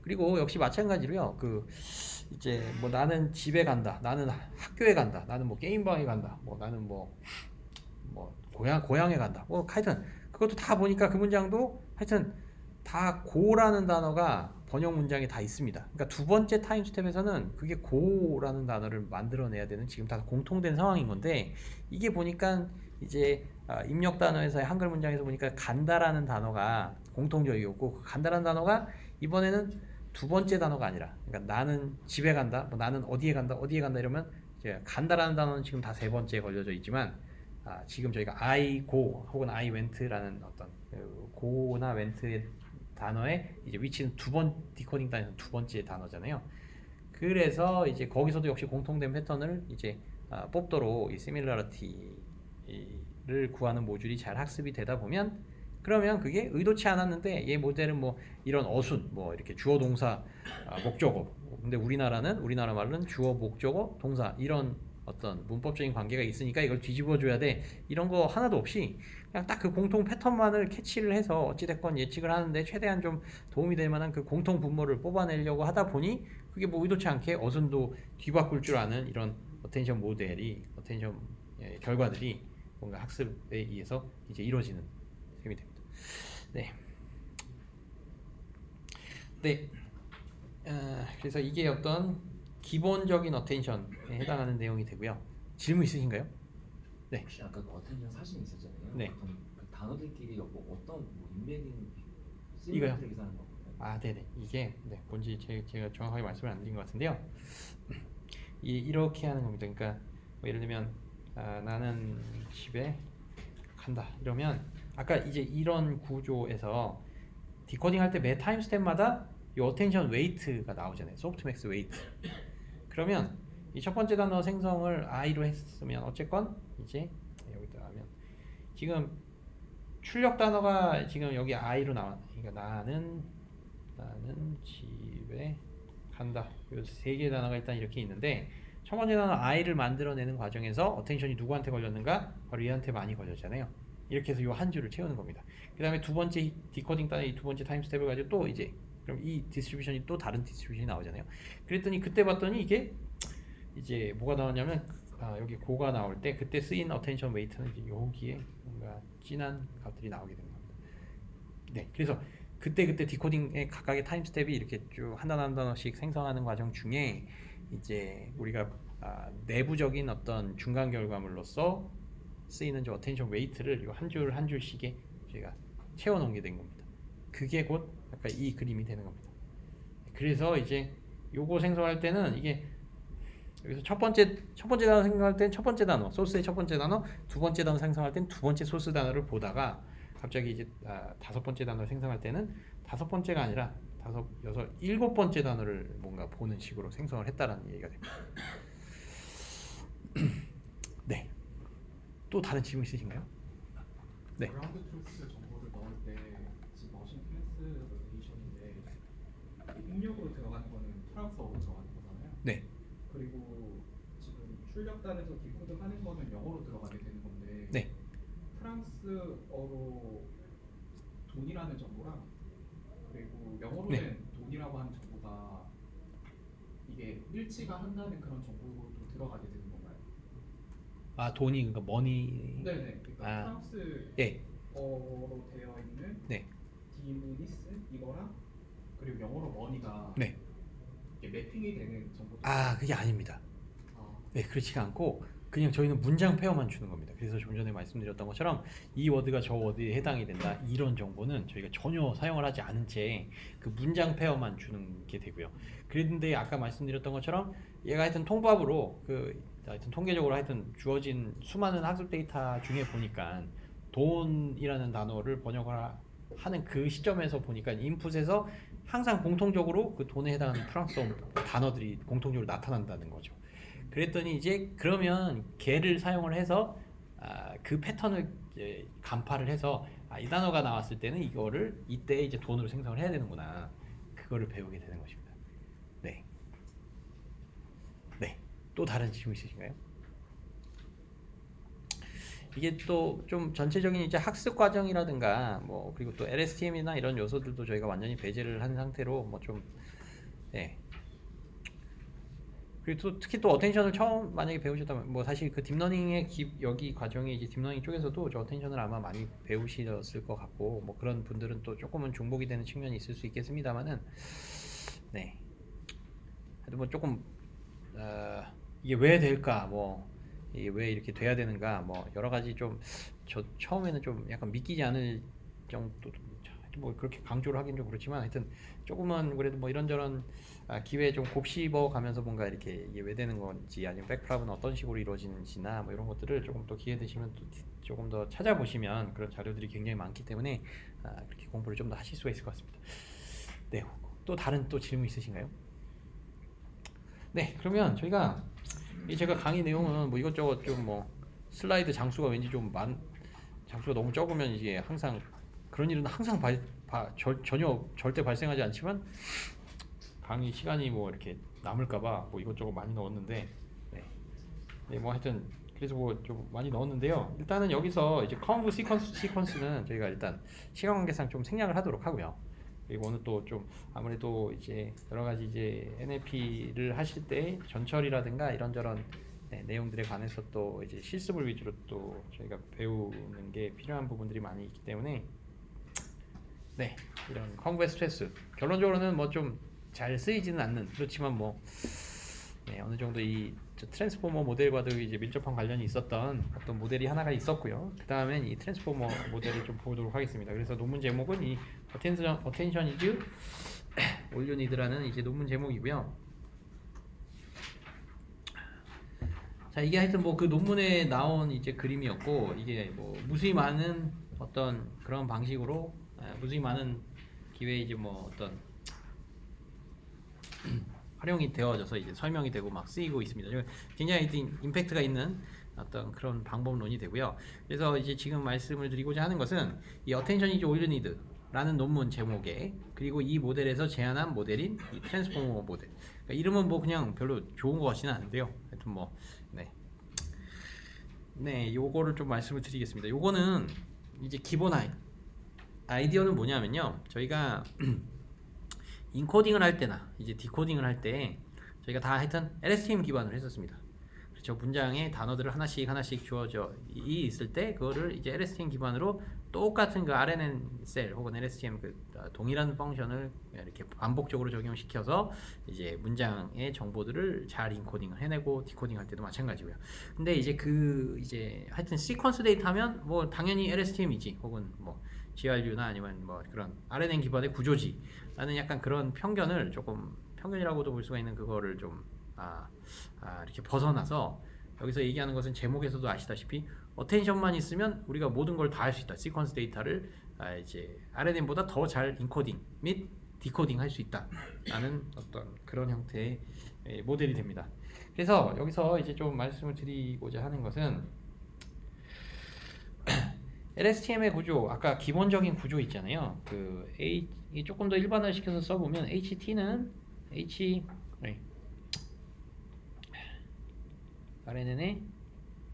그리고 역시 마찬가지로요. 이제 뭐 나는 집에 간다, 나는 학교에 간다, 나는 뭐 게임방에 간다, 뭐 나는 뭐 고향에 간다. 뭐 하여튼 그것도 다 보니까 그 문장도 하여튼 다 고라는 단어가 번역 문장에 다 있습니다. 그러니까 두 번째 타임 스텝에서는 그게 고라는 단어를 만들어내야 되는 지금 다 공통된 상황인 건데 이게 보니까 이제 입력 단어에서의 한글 문장에서 보니까 간다라는 단어가 공통적이었고 그 간다라는 단어가 이번에는 두 번째 단어가 아니라 그러니까 나는 집에 간다, 뭐 나는 어디에 간다 이러면 이제 간다라는 단어는 지금 다 세 번째에 걸려져 있지만 지금 저희가 I go 혹은 I went라는 어떤 go나 went의 단어의 이제 위치는 두 번 디코딩 단에서 두 번째 단어잖아요. 그래서 이제 거기서도 역시 공통된 패턴을 이제 뽑도록 이 시밀러리티를 구하는 모듈이 잘 학습이 되다 보면 그러면 그게 의도치 않았는데 얘 모델은 뭐 이런 어순 뭐 이렇게 주어 동사 목적어 근데 우리나라 말로는 주어 목적어 동사 이런 어떤 문법적인 관계가 있으니까 이걸 뒤집어 줘야 돼 이런 거 하나도 없이 그냥 딱 그 공통 패턴만을 캐치를 해서 어찌됐건 예측을 하는데 최대한 좀 도움이 될 만한 그 공통 분모를 뽑아내려고 하다 보니 그게 뭐 의도치 않게 어순도 뒤바꿀 줄 아는 이런 어텐션 결과들이 뭔가 학습에 의해서 이제 이루어지는 셈이 됩니다. 네. 네. 그래서 이게 어떤 기본적인 어텐션에 해당하는 내용이 되고요. 질문 있으신가요? 네. 혹시 아까 그 어텐션 사진 있었잖아요. 네. 그럼 그 단어들끼리 뭐 어떤 뭐 인맥인 이거요? 시밀러리티 사는 건가요? 네네. 이게 뭔지 제가 정확하게 말씀을 안 드린 것 같은데요. 이렇게 하는 겁니다. 그러니까 뭐 예를 들면 나는 집에 간다. 이러면 아까 이제 이런 구조에서 디코딩 할 때 매 타임 스텝마다 이 어텐션 웨이트가 나오잖아요. 소프트맥스 웨이트. 그러면 이 첫 번째 단어 생성을 i로 했으면 어쨌건 이제 여기다 하면 지금 출력 단어가 지금 여기 i로 나와. 그러니까 나는 집에 간다. 이 세 개의 단어가 일단 이렇게 있는데 첫 번째 단어 i를 만들어내는 과정에서 어텐션이 누구한테 걸렸는가? 바로 얘한테 많이 걸렸잖아요. 이렇게 해서 이 한 줄을 채우는 겁니다. 그 다음에 두 번째 디코딩 단어 이 두 번째 타임 스텝을 가지고 또 이제 그럼 이 디스트리뷰션이 또 다른 디스트리뷰션이 나오잖아요. 그랬더니 그때 봤더니 이게 이제 뭐가 나왔냐면 여기 고가 나올 때 그때 쓰인 어텐션 웨이트는 이제 여기에 뭔가 진한 값들이 나오게 되는 겁니다. 네, 그래서 그때 디코딩의 각각의 타임 스텝이 이렇게 쭉 한 단어 한 단어씩 생성하는 과정 중에 이제 우리가 내부적인 어떤 중간 결과물로서 쓰이는 저 어텐션 웨이트를 한 줄 한 줄씩에 제가 채워 놓게 된 겁니다. 그게 곧 아까 이 그림이 되는 겁니다. 그래서 이제 요거 생성할 때는 이게 여기서 첫 번째 단어 생성할 땐 첫 번째 단어 소스의 첫 번째 단어, 두 번째 단어 생성할 땐 두 번째 소스 단어를 보다가 갑자기 이제 다섯 번째 단어를 생성할 때는 다섯 번째가 아니라 다섯, 여섯, 일곱 번째 단어를 뭔가 보는 식으로 생성을 했다라는 얘기가 됩니다. 네. 또 다른 질문 있으신가요? 네. 그라운드 트루스 정보를 넣을 때 지금 머신 트랜스레이션인데 입력으로 들어가는 거는 프랑스어로 들어가는 거잖아요. 네. 그리고 지금 출력단에서 디코드 하는 거는 영어로 들어가게 되는 건데 네. 프랑스어로 돈이라는 정보랑 그리고 영어로 네. 된 돈이라고 하는 정보가 이게 일치가 한다는 그런 정보도 들어가게 되는 건가요? 돈이 그러니까 머니. 네네. 그러니까 프랑스어로 예. 되어 있는 네. 디무니스 이거랑 그리고 영어로 머니가 네. 이게 매핑이 되는 정보도 그게 아닙니다. 아, 네, 그렇지가 않고 그냥 저희는 문장 페어만 주는 겁니다. 그래서 좀 전에 말씀드렸던 것처럼 이 워드가 저 워드에 해당이 된다 이런 정보는 저희가 전혀 사용을 하지 않은 채 그 문장 페어만 주는 게 되고요. 그런데 아까 말씀드렸던 것처럼 얘가 하여튼 통밥으로 하여튼 통계적으로 하여튼 주어진 수많은 학습 데이터 중에 보니까 돈이라는 단어를 번역을 하는 그 시점에서 보니까 인풋에서 항상 공통적으로 그 돈에 해당하는 프랑스어 단어들이 공통적으로 나타난다는 거죠. 그랬더니 이제 그러면 걔를 사용을 해서 그 패턴을 이제 간파를 해서 이 단어가 나왔을 때는 이거를 이때 이제 돈으로 생성을 해야 되는구나. 그거를 배우게 되는 것입니다. 네. 네. 또 다른 질문 있으신가요? 이게 또 좀 전체적인 이제 학습 과정이라든가 뭐 그리고 또 LSTM이나 이런 요소들도 저희가 완전히 배제를 한 상태로 뭐 좀 네. 그리고 또 특히 또 어텐션을 처음 만약에 배우셨다면 뭐 사실 그 딥러닝의 여기 과정에 이제 딥러닝 쪽에서도 저 어텐션을 아마 많이 배우셨을 것 같고 뭐 그런 분들은 또 조금은 중복이 되는 측면이 있을 수 있겠습니다만은 네. 하여튼 뭐 조금 이게 왜 될까 뭐 이게 왜 이렇게 돼야 되는가 뭐 여러 가지 좀 저 처음에는 좀 약간 믿기지 않을 정도 뭐 그렇게 강조를 하긴 좀 그렇지만 하여튼 조금은 그래도 뭐 이런저런 기회에 좀 곱씹어 가면서 뭔가 이렇게 이게 왜 되는 건지 아니면 백프랍은 어떤 식으로 이루어지는지나 뭐 이런 것들을 조금 또 기회 되시면 또 조금 더 찾아보시면 그런 자료들이 굉장히 많기 때문에 그렇게 공부를 좀 더 하실 수가 있을 것 같습니다. 네, 또 다른 또 질문 있으신가요? 네, 그러면 저희가 이 제가 강의 내용은 뭐 이것저것 좀 뭐 슬라이드 장수가 왠지 좀 장수가 너무 적으면 이게 항상 그런 일은 항상 전혀 절대 발생하지 않지만 강의 시간이 뭐 이렇게 남을까봐 뭐 이것저것 많이 넣었는데 네, 네, 뭐 하여튼 그래서 뭐 좀 많이 넣었는데요. 일단은 여기서 이제 컨브 시퀀스는 저희가 일단 시간 관계상 좀 생략을 하도록 하고요. 그리고 오늘 또 좀 아무래도 이제 여러 가지 이제 NLP를 하실 때 전철이라든가 이런저런 네, 내용들에 관해서 또 이제 실습을 위주로 또 저희가 배우는 게 필요한 부분들이 많이 있기 때문에 네, 이런 컨브의 스트레스 결론적으로는 뭐 좀 잘 쓰이지는 않는 그렇지만 뭐 네, 어느 정도 저 트랜스포머 모델과도 이제 밀접한 관련이 있었던 어떤 모델이 하나가 있었고요. 그 다음엔 이 트랜스포머 모델을 좀 보도록 하겠습니다. 그래서 논문 제목은 이 Attention is all you need라는 이제 논문 제목이고요. 자, 이게 하여튼 뭐 그 논문에 나온 이제 그림이었고 이게 뭐 무수히 많은 어떤 그런 방식으로 무수히 많은 기회에 이제 뭐 어떤 활용이 되어져서 이제 설명이 되고 막 쓰이고 있습니다. 굉장히 임팩트가 있는 어떤 그런 방법론이 되고요. 그래서 이제 지금 말씀을 드리고자 하는 것은 이 Attention is all you need 라는 논문 제목에 그리고 이 모델에서 제안한 모델인 이 트랜스포머 모델. 그러니까 이름은 뭐 그냥 별로 좋은 것 같지는 않은데요. 하여튼 뭐 네, 요거를 좀 말씀을 드리겠습니다. 요거는 이제 기본 아이디어는 뭐냐면요. 저희가 인코딩을 할 때나 이제 디코딩을 할 때 저희가 다 하여튼 LSTM 기반으로 했었습니다. 그렇죠. 문장에 단어들을 하나씩 주어져 있을 때 그거를 이제 LSTM 기반으로 똑같은 그 RNN 셀 혹은 LSTM 그 동일한 펑션을 이렇게 반복적으로 적용시켜서 이제 문장의 정보들을 잘 인코딩을 해내고 디코딩 할 때도 마찬가지고요. 근데 이제 이제 하여튼 시퀀스 데이터 하면 뭐 당연히 LSTM이지 혹은 뭐 GRU나 아니면 뭐 그런 RNN 기반의 구조지 라는 약간 그런 편견이라고도 볼 수가 있는 그거를 좀 이렇게 벗어나서 여기서 얘기하는 것은 제목에서도 아시다시피 어텐션만 있으면 우리가 모든 걸 다 할 수 있다. 시퀀스 데이터를 이제 RNN보다 더 잘 인코딩 및 디코딩 할 수 있다 라는 어떤 그런 형태의 모델이 됩니다. 그래서 여기서 이제 좀 말씀을 드리고자 하는 것은 LSTM의 구조, 아까 기본적인 구조 있잖아요. 조금 더 일반화 시켜서 써보면 HT는 RNN의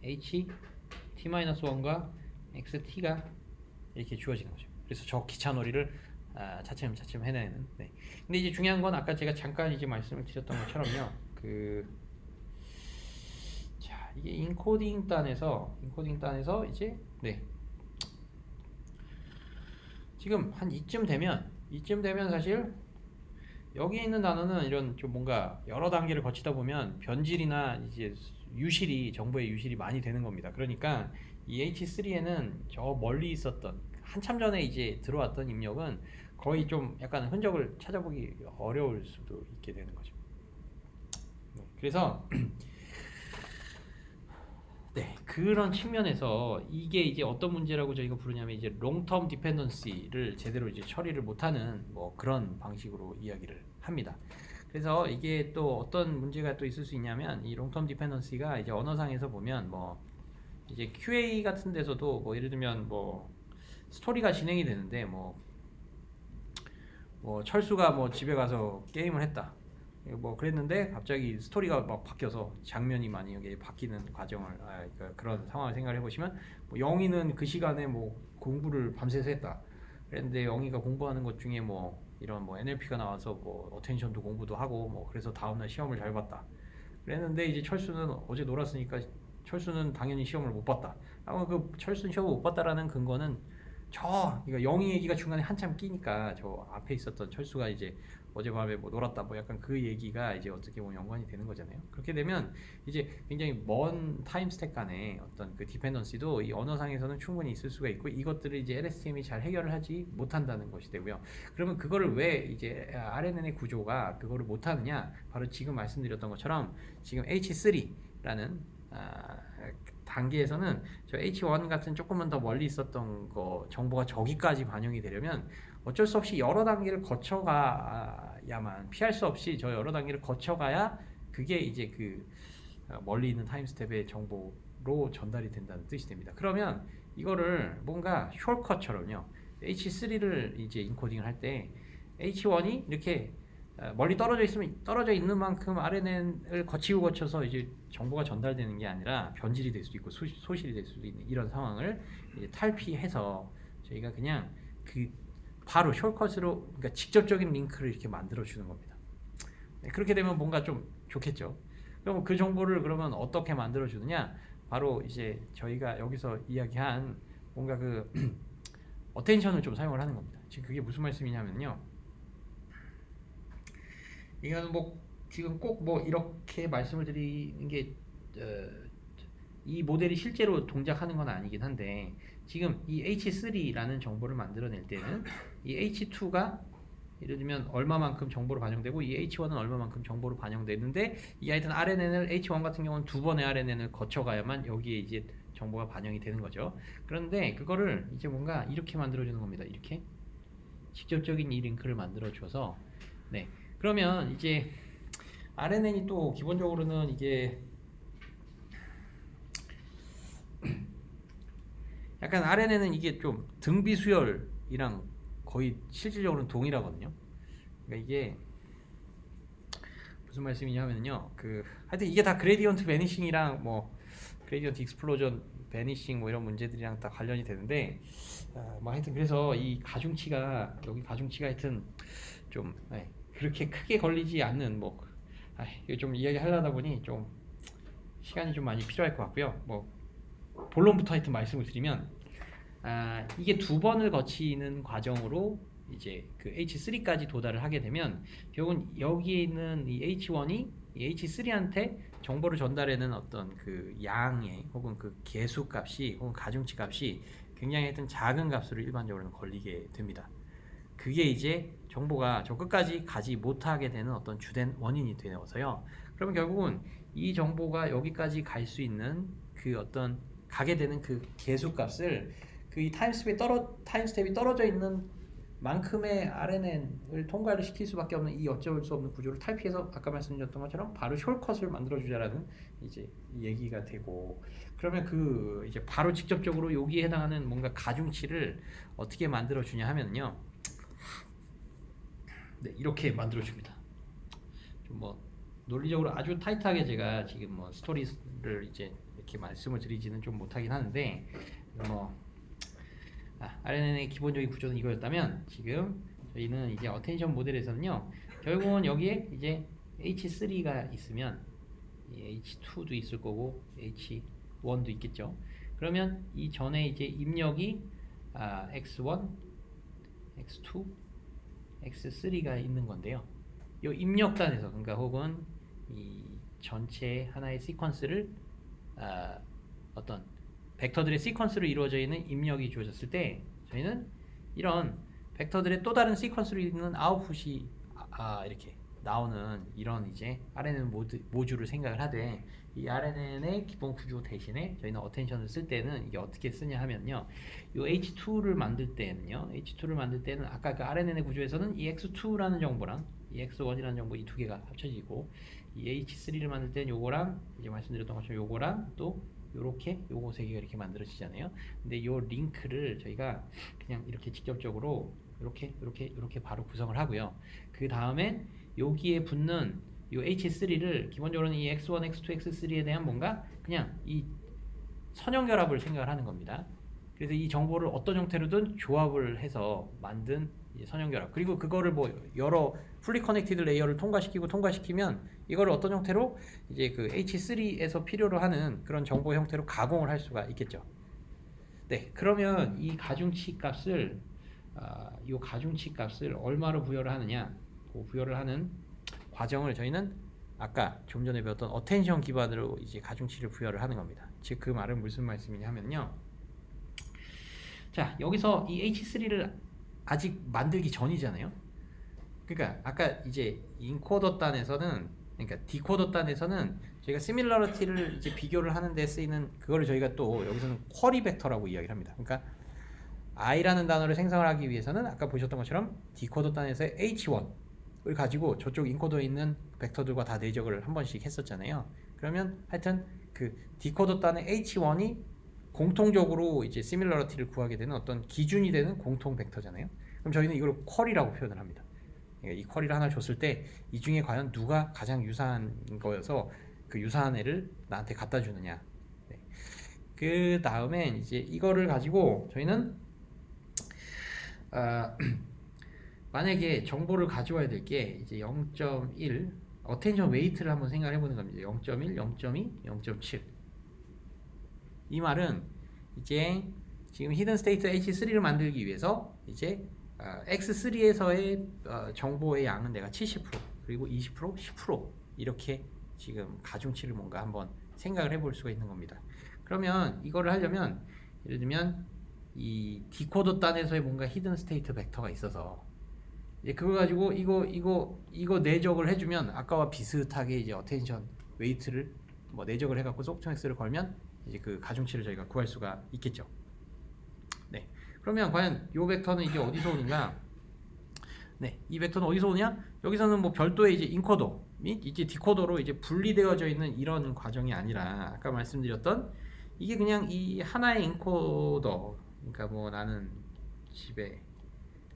HT-1과 XT가 이렇게 주어지는 거죠. 그래서 저 기차놀이를 차츰 해내는. 네. 근데 이제 중요한 건 아까 제가 잠깐 이제 말씀을 드렸던 것처럼요. 자, 이게 인코딩 단에서 이제 지금 한 이쯤 되면 사실 여기 있는 단어는 이런 좀 뭔가 여러 단계를 거치다 보면 변질이나 이제 정보의 유실이 많이 되는 겁니다. 그러니까 이 H3에는 저 멀리 있었던 한참 전에 이제 들어왔던 입력은 거의 좀 약간 흔적을 찾아보기 어려울 수도 있게 되는 거죠. 그래서 네, 그런 측면에서 이게 이제 어떤 문제라고 저희가 부르냐면 이제 롱텀 디펜던시를 제대로 이제 처리를 못하는 뭐 그런 방식으로 이야기를 합니다. 그래서 이게 또 어떤 문제가 또 있을 수 있냐면 이 롱텀 디펜던시가 이제 언어상에서 보면 뭐 이제 QA 같은 데서도 뭐 예를 들면 뭐 스토리가 진행이 되는데 뭐 철수가 뭐 집에 가서 게임을 했다. 뭐 그랬는데 갑자기 스토리가 막 바뀌어서 장면이 많이 여기 바뀌는 과정을 그러니까 그런 상황을 생각해 보시면 뭐 영희는 그 시간에 뭐 공부를 밤새서 했다. 그랬는데 영희가 공부하는 것 중에 뭐 이런 뭐 NLP가 나와서 뭐 어텐션도 공부도 하고 뭐 그래서 다음날 시험을 잘 봤다. 그랬는데 이제 철수는 어제 놀았으니까 철수는 당연히 시험을 못 봤다. 아마 그 철수는 시험을 못 봤다라는 근거는 그러니까 영희 얘기가 중간에 한참 끼니까 저 앞에 있었던 철수가 이제 어젯밤에 뭐 놀았다 뭐 약간 그 얘기가 이제 어떻게 보면 연관이 되는 거잖아요. 그렇게 되면 이제 굉장히 먼 타임 스택 간의 어떤 그 디펜던시도 이 언어상에서는 충분히 있을 수가 있고 이것들을 이제 LSTM이 잘 해결을 하지 못한다는 것이 되고요. 그러면 그거를 왜 이제 RNN의 구조가 그거를 못하느냐? 바로 지금 말씀드렸던 것처럼 지금 H3라는 단계에서는 저 H1 같은 조금은 더 멀리 있었던 거 정보가 저기까지 반영이 되려면 어쩔 수 없이 여러 단계를 거쳐가야만 피할 수 없이 저 여러 단계를 거쳐가야 그게 이제 그 멀리 있는 타임 스텝의 정보로 전달이 된다는 뜻이 됩니다. 그러면 이거를 뭔가 숄컷처럼요. H3를 이제 인코딩을 할 때 H1이 이렇게 멀리 떨어져 있는 만큼 RNN을 거쳐서 이제 정보가 전달되는 게 아니라 변질이 될 수도 있고 소실이 될 수도 있는 이런 상황을 이제 탈피해서 저희가 그냥 그 바로 숄컷으로 그러니까 직접적인 링크를 이렇게 만들어 주는 겁니다. 네, 그렇게 되면 뭔가 좀 좋겠죠. 그럼 그 정보를 그러면 어떻게 만들어 주느냐? 바로 이제 저희가 여기서 이야기한 뭔가 그 어텐션을 좀 사용을 하는 겁니다. 지금 그게 무슨 말씀이냐면요. 이거는 뭐 지금 꼭 뭐 이렇게 말씀을 드리는 게 이 모델이 실제로 동작하는 건 아니긴 한데 지금 이 H3라는 정보를 만들어낼 때는 이 H2가 예를 들면 얼마만큼 정보로 반영되고 이 H1은 얼마만큼 정보로 반영되는데 이 하여튼 RNN을 H1 같은 경우는 두 번의 RNN을 거쳐가야만 여기에 이제 정보가 반영이 되는 거죠. 그런데 그거를 이제 뭔가 이렇게 만들어주는 겁니다. 이렇게 직접적인 이 링크를 만들어줘서 네 그러면 이제 RNN이 또 기본적으로는 이게 약간 RNN은 이게 좀 등비 수열이랑 거의 실질적으로는 동일하거든요. 그러니까 이게 무슨 말씀이냐면요. 그 하여튼 이게 다 그레디언트 베니싱이랑 뭐 그레디언트 익스플로전 베니싱 뭐 이런 문제들이랑 다 관련이 되는데 뭐 하여튼 그래서 이 가중치가 여기 가중치가 하여튼 좀 그렇게 크게 걸리지 않는 뭐 이거 좀 이야기하려다 보니 좀 시간이 좀 많이 필요할 것 같고요. 뭐 본론부터 하여튼 말씀을 드리면 이게 두 번을 거치는 과정으로 이제 그 H3까지 도달을 하게 되면 결국은 여기에 있는 이 H1이 이 H3한테 정보를 전달하는 어떤 그 양의 혹은 그 개수 값이 혹은 가중치 값이 굉장히 하여튼 작은 값으로 일반적으로는 걸리게 됩니다. 그게 이제 정보가 저 끝까지 가지 못하게 되는 어떤 주된 원인이 되어서요. 그러면 결국은 이 정보가 여기까지 갈 수 있는 그 어떤 가게 되는 그 개수 값을 그 이 타임스텝이 떨어져 있는 만큼의 RNN을 통과를 시킬 수밖에 없는 이 어쩔 수 없는 구조를 탈피해서 아까 말씀드렸던 것처럼 바로 숄컷을 만들어주자라는 이제 얘기가 되고 그러면 그 이제 바로 직접적으로 여기에 해당하는 뭔가 가중치를 어떻게 만들어주냐 하면요. 네, 이렇게 만들어줍니다. 좀 뭐 논리적으로 아주 타이트하게 제가 지금 뭐 스토리를 이제 이렇게 말씀을 드리지는 좀 못하긴 하는데 뭐 RNN의 기본적인 구조는 이거였다면 지금 저희는 이제 어텐션 모델에서는요 결국은 여기에 이제 H3가 있으면 H2도 있을 거고 H1도 있겠죠. 그러면 이 전에 이제 입력이 X1, X2, X3가 있는 건데요. 이 입력단에서 그러니까 혹은 이 전체 하나의 시퀀스를 어떤 벡터들의 시퀀스로 이루어져 있는 입력이 주어졌을 때 저희는 이런 벡터들의 또 다른 시퀀스로 있는 아웃풋이 이렇게 나오는 이런 이제 RNN 모듈을 생각을 하되 이 RNN의 기본 구조 대신에 저희는 어텐션을 쓸 때는 이게 어떻게 쓰냐 하면요. 이 H2를 만들 때는 아까 그 RNN의 구조에서는 이 X2라는 정보랑 이 X1이라는 정보 이 두 개가 합쳐지고 이 H3를 만들 때는 요거랑 이제 말씀드렸던 것처럼 요거랑 또 요렇게 요거 세 개가 이렇게 만들어지잖아요. 근데 요 링크를 저희가 그냥 이렇게 직접적으로 이렇게 바로 구성을 하고요. 그 다음에 여기에 붙는 요 H3를 기본적으로는 이 X1, X2, X3에 대한 뭔가 그냥 이 선형결합을 생각을 하는 겁니다. 그래서 이 정보를 어떤 형태로든 조합을 해서 만든 선형결합 그리고 그거를 뭐 여러 풀리 커넥티드 레이어를 통과시키면 이거를 어떤 형태로 이제 그 H3에서 필요로 하는 그런 정보 형태로 가공을 할 수가 있겠죠. 네, 그러면 이 가중치 값을 얼마로 부여를 하느냐? 그 부여를 하는 과정을 저희는 아까 좀 전에 배웠던 어텐션 기반으로 이제 가중치를 부여를 하는 겁니다. 즉 그 말은 무슨 말씀이냐면요. 자, 여기서 이 H3를 아직 만들기 전이잖아요. 그러니까 아까 이제 인코더 단에서는 그러니까 디코더 단에서는 저희가 시밀러리티를 이제 비교를 하는 데 쓰이는 그거를 저희가 또 여기서는 쿼리 벡터라고 이야기를 합니다. 그러니까 i라는 단어를 생성을 하기 위해서는 아까 보셨던 것처럼 디코더 단에서의 H1 가지고 저쪽 인코더에 있는 벡터들과 다 내적을 한 번씩 했었잖아요. 그러면 하여튼 그 디코더 단의 H1이 공통적으로 이제 시밀러리티를 구하게 되는 어떤 기준이 되는 공통 벡터잖아요. 그럼 저희는 이걸 쿼리라고 표현을 합니다. 그러니까 이 쿼리를 하나 줬을 때 이 중에 과연 누가 가장 유사한 거여서 그 유사한 애를 나한테 갖다 주느냐. 네. 그 다음에 이제 이거를 가지고 저희는 만약에 정보를 가져와야 될 게 이제 0.1 어텐션 웨이트를 한번 생각해 보는 겁니다. 0.1, 0.2, 0.7. 이 말은 이제 지금 히든 스테이트 H3를 만들기 위해서 이제 X3에서의 정보의 양은 내가 70% 그리고 20%, 10% 이렇게 지금 가중치를 뭔가 한번 생각을 해볼 수가 있는 겁니다. 그러면 이거를 하려면 예를 들면 이 디코더 단에서의 뭔가 히든 스테이트 벡터가 있어서 이제 그거 가지고 이거 내적을 해주면 아까와 비슷하게 이제 어텐션 웨이트를 뭐 내적을 해갖고 소프트맥스를 걸면 이제 그 가중치를 저희가 구할 수가 있겠죠. 네. 그러면 과연 이 벡터는 이제 어디서 오는가? 네, 이 벡터는 어디서 오냐? 여기서는 뭐 별도의 이제 인코더 및 이제 디코더로 이제 분리되어져 있는 이런 과정이 아니라 아까 말씀드렸던 이게 그냥 이 하나의 인코더, 그러니까 뭐 나는 집에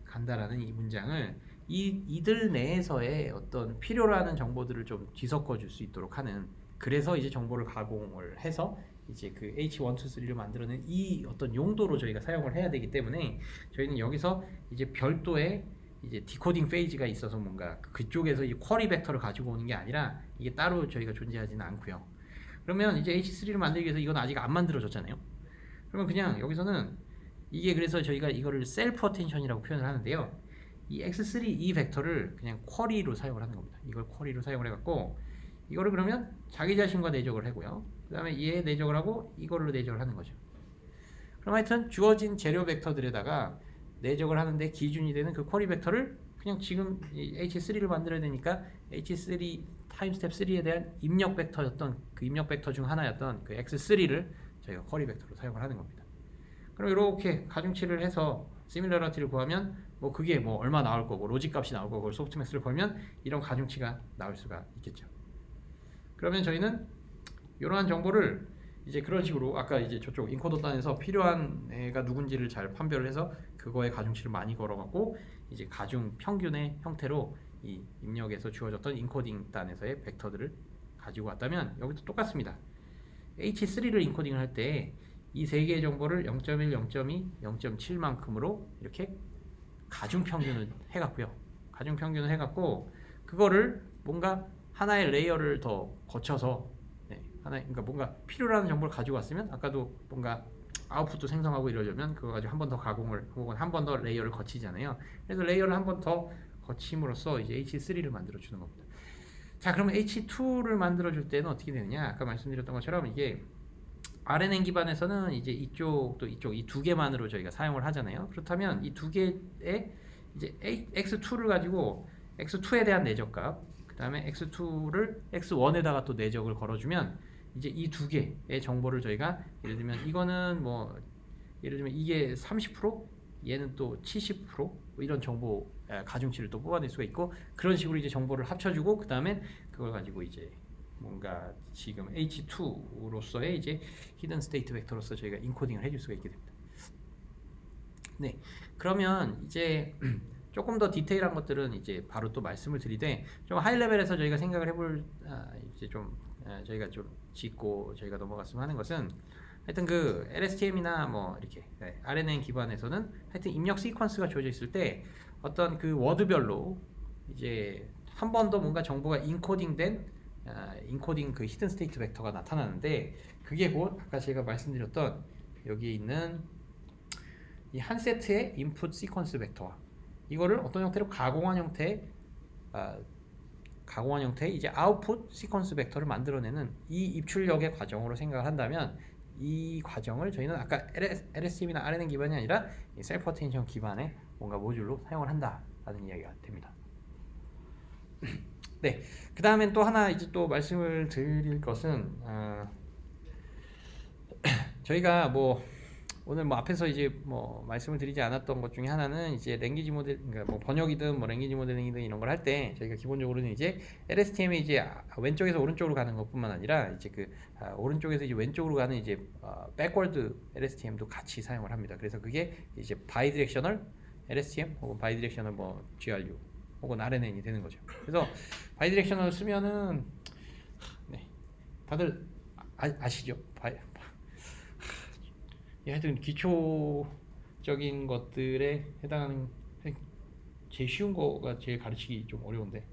간다라는 이 문장을 이들 내에서의 어떤 필요로 하는 정보들을 좀 뒤섞어 줄 수 있도록 하는, 그래서 이제 정보를 가공을 해서 이제 그 H123를 만들어낸 이 어떤 용도로 저희가 사용을 해야 되기 때문에 저희는 여기서 이제 별도의 이제 디코딩 페이지가 있어서 뭔가 그쪽에서 이 쿼리 벡터를 가지고 오는 게 아니라 이게 따로 저희가 존재하지는 않고요. 그러면 이제 H3를 만들기 위해서 이건 아직 안 만들어졌잖아요. 그러면 그냥 여기서는 이게 그래서 저희가 이거를 셀프 어텐션이라고 표현을 하는데요. 이 X3 이 벡터를 그냥 쿼리로 사용을 하는 겁니다. 이걸 쿼리로 사용을 해갖고 이거를 그러면 자기 자신과 내적을 하고요. 그 다음에 얘 내적을 하고 이걸로 내적을 하는 거죠. 그럼 하여튼 주어진 재료 벡터들에다가 내적을 하는데 기준이 되는 그 쿼리 벡터를 그냥 지금 H3를 만들어야 되니까 H3 타임 스텝 3에 대한 입력 벡터였던 그 입력 벡터 중 하나였던 그 X3를 저희가 쿼리 벡터로 사용을 하는 겁니다. 그럼 이렇게 가중치를 해서 시밀러리티를 구하면 뭐 그게 뭐 얼마 나올 거고 로직 값이 나올 거고 소프트맥스를 걸면 이런 가중치가 나올 수가 있겠죠. 그러면 저희는 이러한 정보를 이제 그런 식으로 아까 이제 저쪽 인코더 단에서 필요한 애가 누군지를 잘 판별을 해서 그거에 가중치를 많이 걸어갖고 이제 가중 평균의 형태로 이 입력에서 주어졌던 인코딩 단에서의 벡터들을 가지고 왔다면 여기도 똑같습니다. H3를 인코딩을 할 때 이 세 개의 정보를 0.1, 0.2, 0.7만큼으로 이렇게 가중 평균을 해갖고요. 가중 평균을 해갖고 그거를 뭔가 하나의 레이어를 더 거쳐서 그러니까 뭔가 필요로 정보를 가지고 왔으면 아까도 뭔가 아웃풋도 생성하고 이러려면 그거 가지고 한 번 더 가공을 혹은 한 번 더 레이어를 거치잖아요. 그래서 레이어를 한 번 더 거침으로써 이제 H3를 만들어 주는 겁니다. 자, 그러면 H2를 만들어 줄 때는 어떻게 되느냐? 아까 말씀드렸던 것처럼 이게 RNN 기반에서는 이제 이쪽도 이쪽 이 두 개만으로 저희가 사용을 하잖아요. 그렇다면 이 두 개의 이제 X2를 가지고 X2에 대한 내적값, 그 다음에 X2를 X1에다가 또 내적을 걸어주면 이제 이 두 개의 정보를 저희가 예를 들면 이거는 뭐 예를 들면 이게 30% 얘는 또 70% 뭐 이런 정보 가중치를 또 뽑아낼 수가 있고 그런 식으로 이제 정보를 합쳐주고 그 다음에 그걸 가지고 이제 뭔가 지금 H2로서의 이제 히든 스테이트 벡터로서 저희가 인코딩을 해줄 수가 있게 됩니다. 네, 그러면 이제 조금 더 디테일한 것들은 이제 바로 또 말씀을 드리되 좀 하이 레벨에서 저희가 생각을 해볼 이제 좀 저희가 좀 짚고 저희가 넘어갔으면 하는 것은 하여튼 그 LSTM이나 뭐 이렇게 RNN 기반에서는 하여튼 입력 시퀀스가 주어져 있을 때 어떤 그 워드별로 이제 한 번 더 뭔가 정보가 인코딩된 인코딩 그 히든 스테이트 벡터가 나타나는데 그게 곧 아까 제가 말씀드렸던 여기에 있는 이 한 세트의 인풋 시퀀스 벡터와 이거를 어떤 형태로 가공한 형태의 이제 아웃풋 시퀀스 벡터를 만들어내는 이 입출력의 과정으로 생각을 한다면 이 과정을 저희는 아까 LSTM이나 RNN 기반이 아니라 이 셀프 어텐션 기반의 뭔가 모듈로 사용을 한다라는 이야기가 됩니다. 네, 그 다음엔 또 하나 이제 또 말씀을 드릴 것은 저희가 뭐 오늘 뭐 앞에서 이제 뭐 말씀을 드리지 않았던 것 중에 하나는 이제 랭귀지 모델, 그러니까 뭐 번역이든 뭐 랭귀지 모델링이든 이런 걸 할 때 저희가 기본적으로는 이제 LSTM이 이제 왼쪽에서 오른쪽으로 가는 것뿐만 아니라 이제 그 오른쪽에서 이제 왼쪽으로 가는 이제 백워드 LSTM도 같이 사용을 합니다. 그래서 그게 이제 바이디렉셔널 LSTM 혹은 바이디렉셔널 뭐 GRU 혹은 RNN이 되는 거죠. 그래서 바이디렉셔널 쓰면은 네, 다들 아시죠? 하여튼 기초적인 것들에 해당하는 제일 쉬운 거가 제일 가르치기 좀 어려운데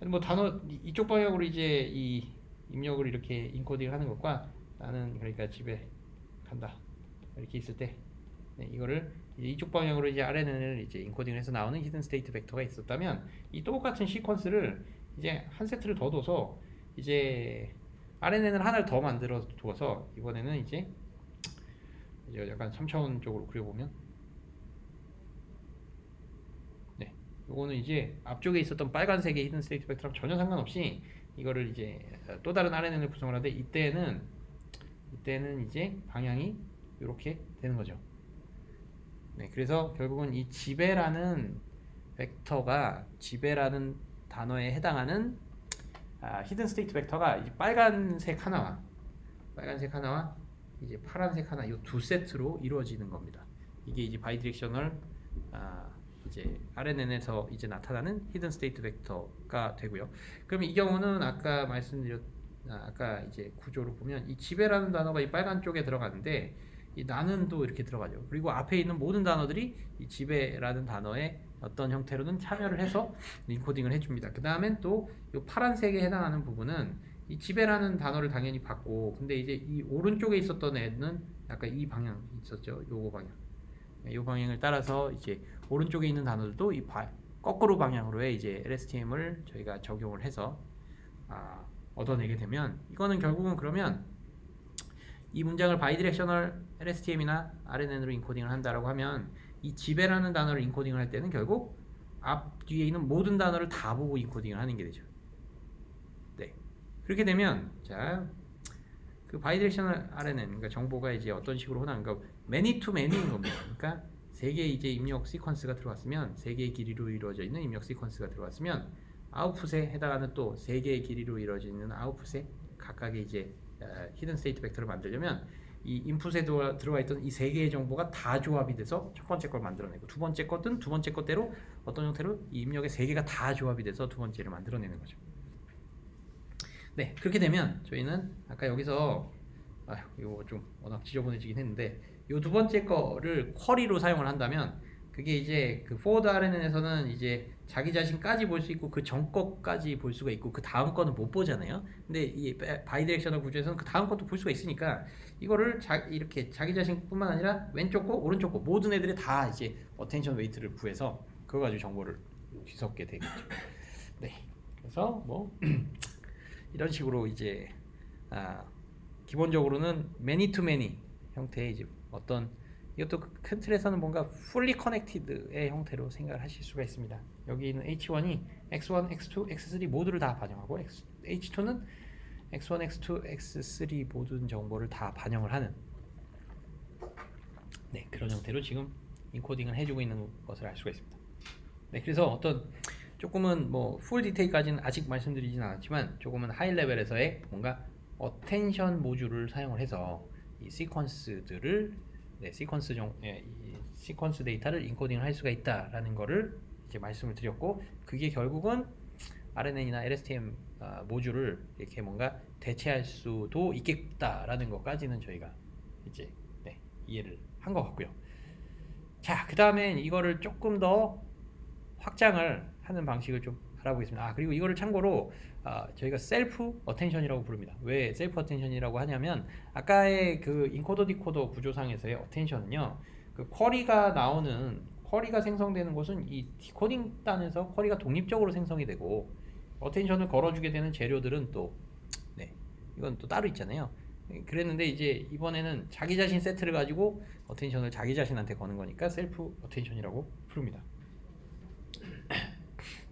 뭐 단어 이쪽 방향으로 이제 이 입력을 이렇게 인코딩을 하는 것과 나는 그러니까 집에 간다 이렇게 있을 때 네, 이거를 이제 이쪽 방향으로 이제 RNN을 이제 인코딩을 해서 나오는 히든 스테이트 벡터가 있었다면 이 똑같은 시퀀스를 이제 한 세트를 더 둬서 이제 RNN을 하나를 더 만들어 두어서 이번에는 이제 약간 3차원 쪽으로 그려보면 네, 요거는 이제 앞쪽에 있었던 빨간색의 히든 스테이트 벡터랑 전혀 상관없이 이거를 이제 또 다른 RNN을 구성을 하는데 이때는 이제 방향이 이렇게 되는 거죠. 네, 그래서 결국은 이 지배라는 벡터가 지배라는 단어에 해당하는 히든 스테이트 벡터가 이제 빨간색 하나와 이제 파란색 하나 이 두 세트로 이루어지는 겁니다. 이게 이제 바이디렉셔널 이제 RNN에서 이제 나타나는 히든 스테이트 벡터가 되고요. 그럼 이 경우는 아까 이제 구조로 보면 이 지배라는 단어가 이 빨간 쪽에 들어가는데 이 나는도 이렇게 들어가죠. 그리고 앞에 있는 모든 단어들이 이 지배라는 단어에 어떤 형태로는 참여를 해서 인코딩을 해줍니다. 그 다음엔 또 이 파란색에 해당하는 부분은 이 지배라는 단어를 당연히 받고 근데 이제 이 오른쪽에 있었던 애는 약간 이 방향 있었죠. 요거 방향. 요 방향을 따라서 이제 오른쪽에 있는 단어들도 이 거꾸로 방향으로의 이제 LSTM을 저희가 적용을 해서 얻어내게 되면 이거는 결국은 그러면 이 문장을 바이디렉셔널 LSTM이나 RNN으로 인코딩을 한다라고 하면 이 지배라는 단어를 인코딩을 할 때는 결국 앞 뒤에 있는 모든 단어를 다 보고 인코딩을 하는 게 되죠. 네. 그렇게 되면 그 바이디렉셔널 RNN 그러니까 정보가 이제 어떤 식으로 호나 그러니까 many to many인 겁니다. 그러니까 세 개의 이제 입력 시퀀스가 들어왔으면 세 개의 길이로 이루어져 있는 입력 시퀀스가 들어왔으면 아웃풋에 해당하는 또 세 개의 길이로 이루어져 있는 아웃풋에 각각의 이제 히든 스테이트 벡터를 만들려면 이 인풋에 들어와 있던 이 세 개의 정보가 다 조합이 돼서 첫 번째 걸 만들어내고 두 번째 거든 두 번째 것대로 어떤 형태로 이 입력의 세 개가 다 조합이 돼서 두 번째를 만들어내는 거죠. 네, 그렇게 되면 저희는 아까 여기서 이거 좀 워낙 지저분해지긴 했는데 이 두 번째 거를 쿼리로 사용을 한다면 그게 이제 그 포워드 RNN에서는 이제 자기 자신까지 볼 수 있고 그 전 거까지 볼 수가 있고 그 다음 거는 못 보잖아요. 근데 이 바이디렉셔널 구조에서는 그 다음 것도 볼 수가 있으니까 이거를 이렇게 자기 자신뿐만 아니라 왼쪽 거, 오른쪽 거 모든 애들이 다 이제 어텐션 웨이트를 구해서 그거 가지고 정보를 뒤섞게 되겠죠. 네, 그래서 뭐 이런 식으로 이제 기본적으로는 many to many 형태의 이제 어떤 이것도 큰 틀에서는 뭔가 fully connected의 형태로 생각을 하실 수가 있습니다. 여기 있는 H1이 X1, X2, X3 모두를 다 반영하고 H2는 X1, X2, X3 모든 정보를 다 반영을 하는 네, 그런 형태로 지금 인코딩을 해주고 있는 것을 알 수가 있습니다. 네, 그래서 어떤 조금은 뭐 풀 디테일까지는 아직 말씀드리진 않았지만 조금은 하이 레벨에서의 뭔가 어텐션 모듈을 사용을 해서 이 시퀀스들을 시퀀스 데이터를 인코딩을 할 수가 있다라는 거를 이제 말씀을 드렸고 그게 결국은 RNN이나 LSTM 모듈을 이렇게 뭔가 대체할 수도 있겠다라는 것까지는 저희가 이제 이해를 한 것 같고요. 자, 그 다음엔 이거를 조금 더 확장을 하는 방식을 좀 알아보겠습니다. 그리고 이거를 참고로 저희가 셀프 어텐션이라고 부릅니다. 왜 셀프 어텐션이라고 하냐면 아까의 그 인코더 디코더 구조상에서의 어텐션은요, 그 쿼리가 생성되는 곳은 이 디코딩 단에서 쿼리가 독립적으로 생성이 되고 어텐션을 걸어주게 되는 재료들은 또 이건 또 따로 있잖아요. 그랬는데 이제 이번에는 자기 자신 세트를 가지고 어텐션을 자기 자신한테 거는 거니까 셀프 어텐션이라고 부릅니다.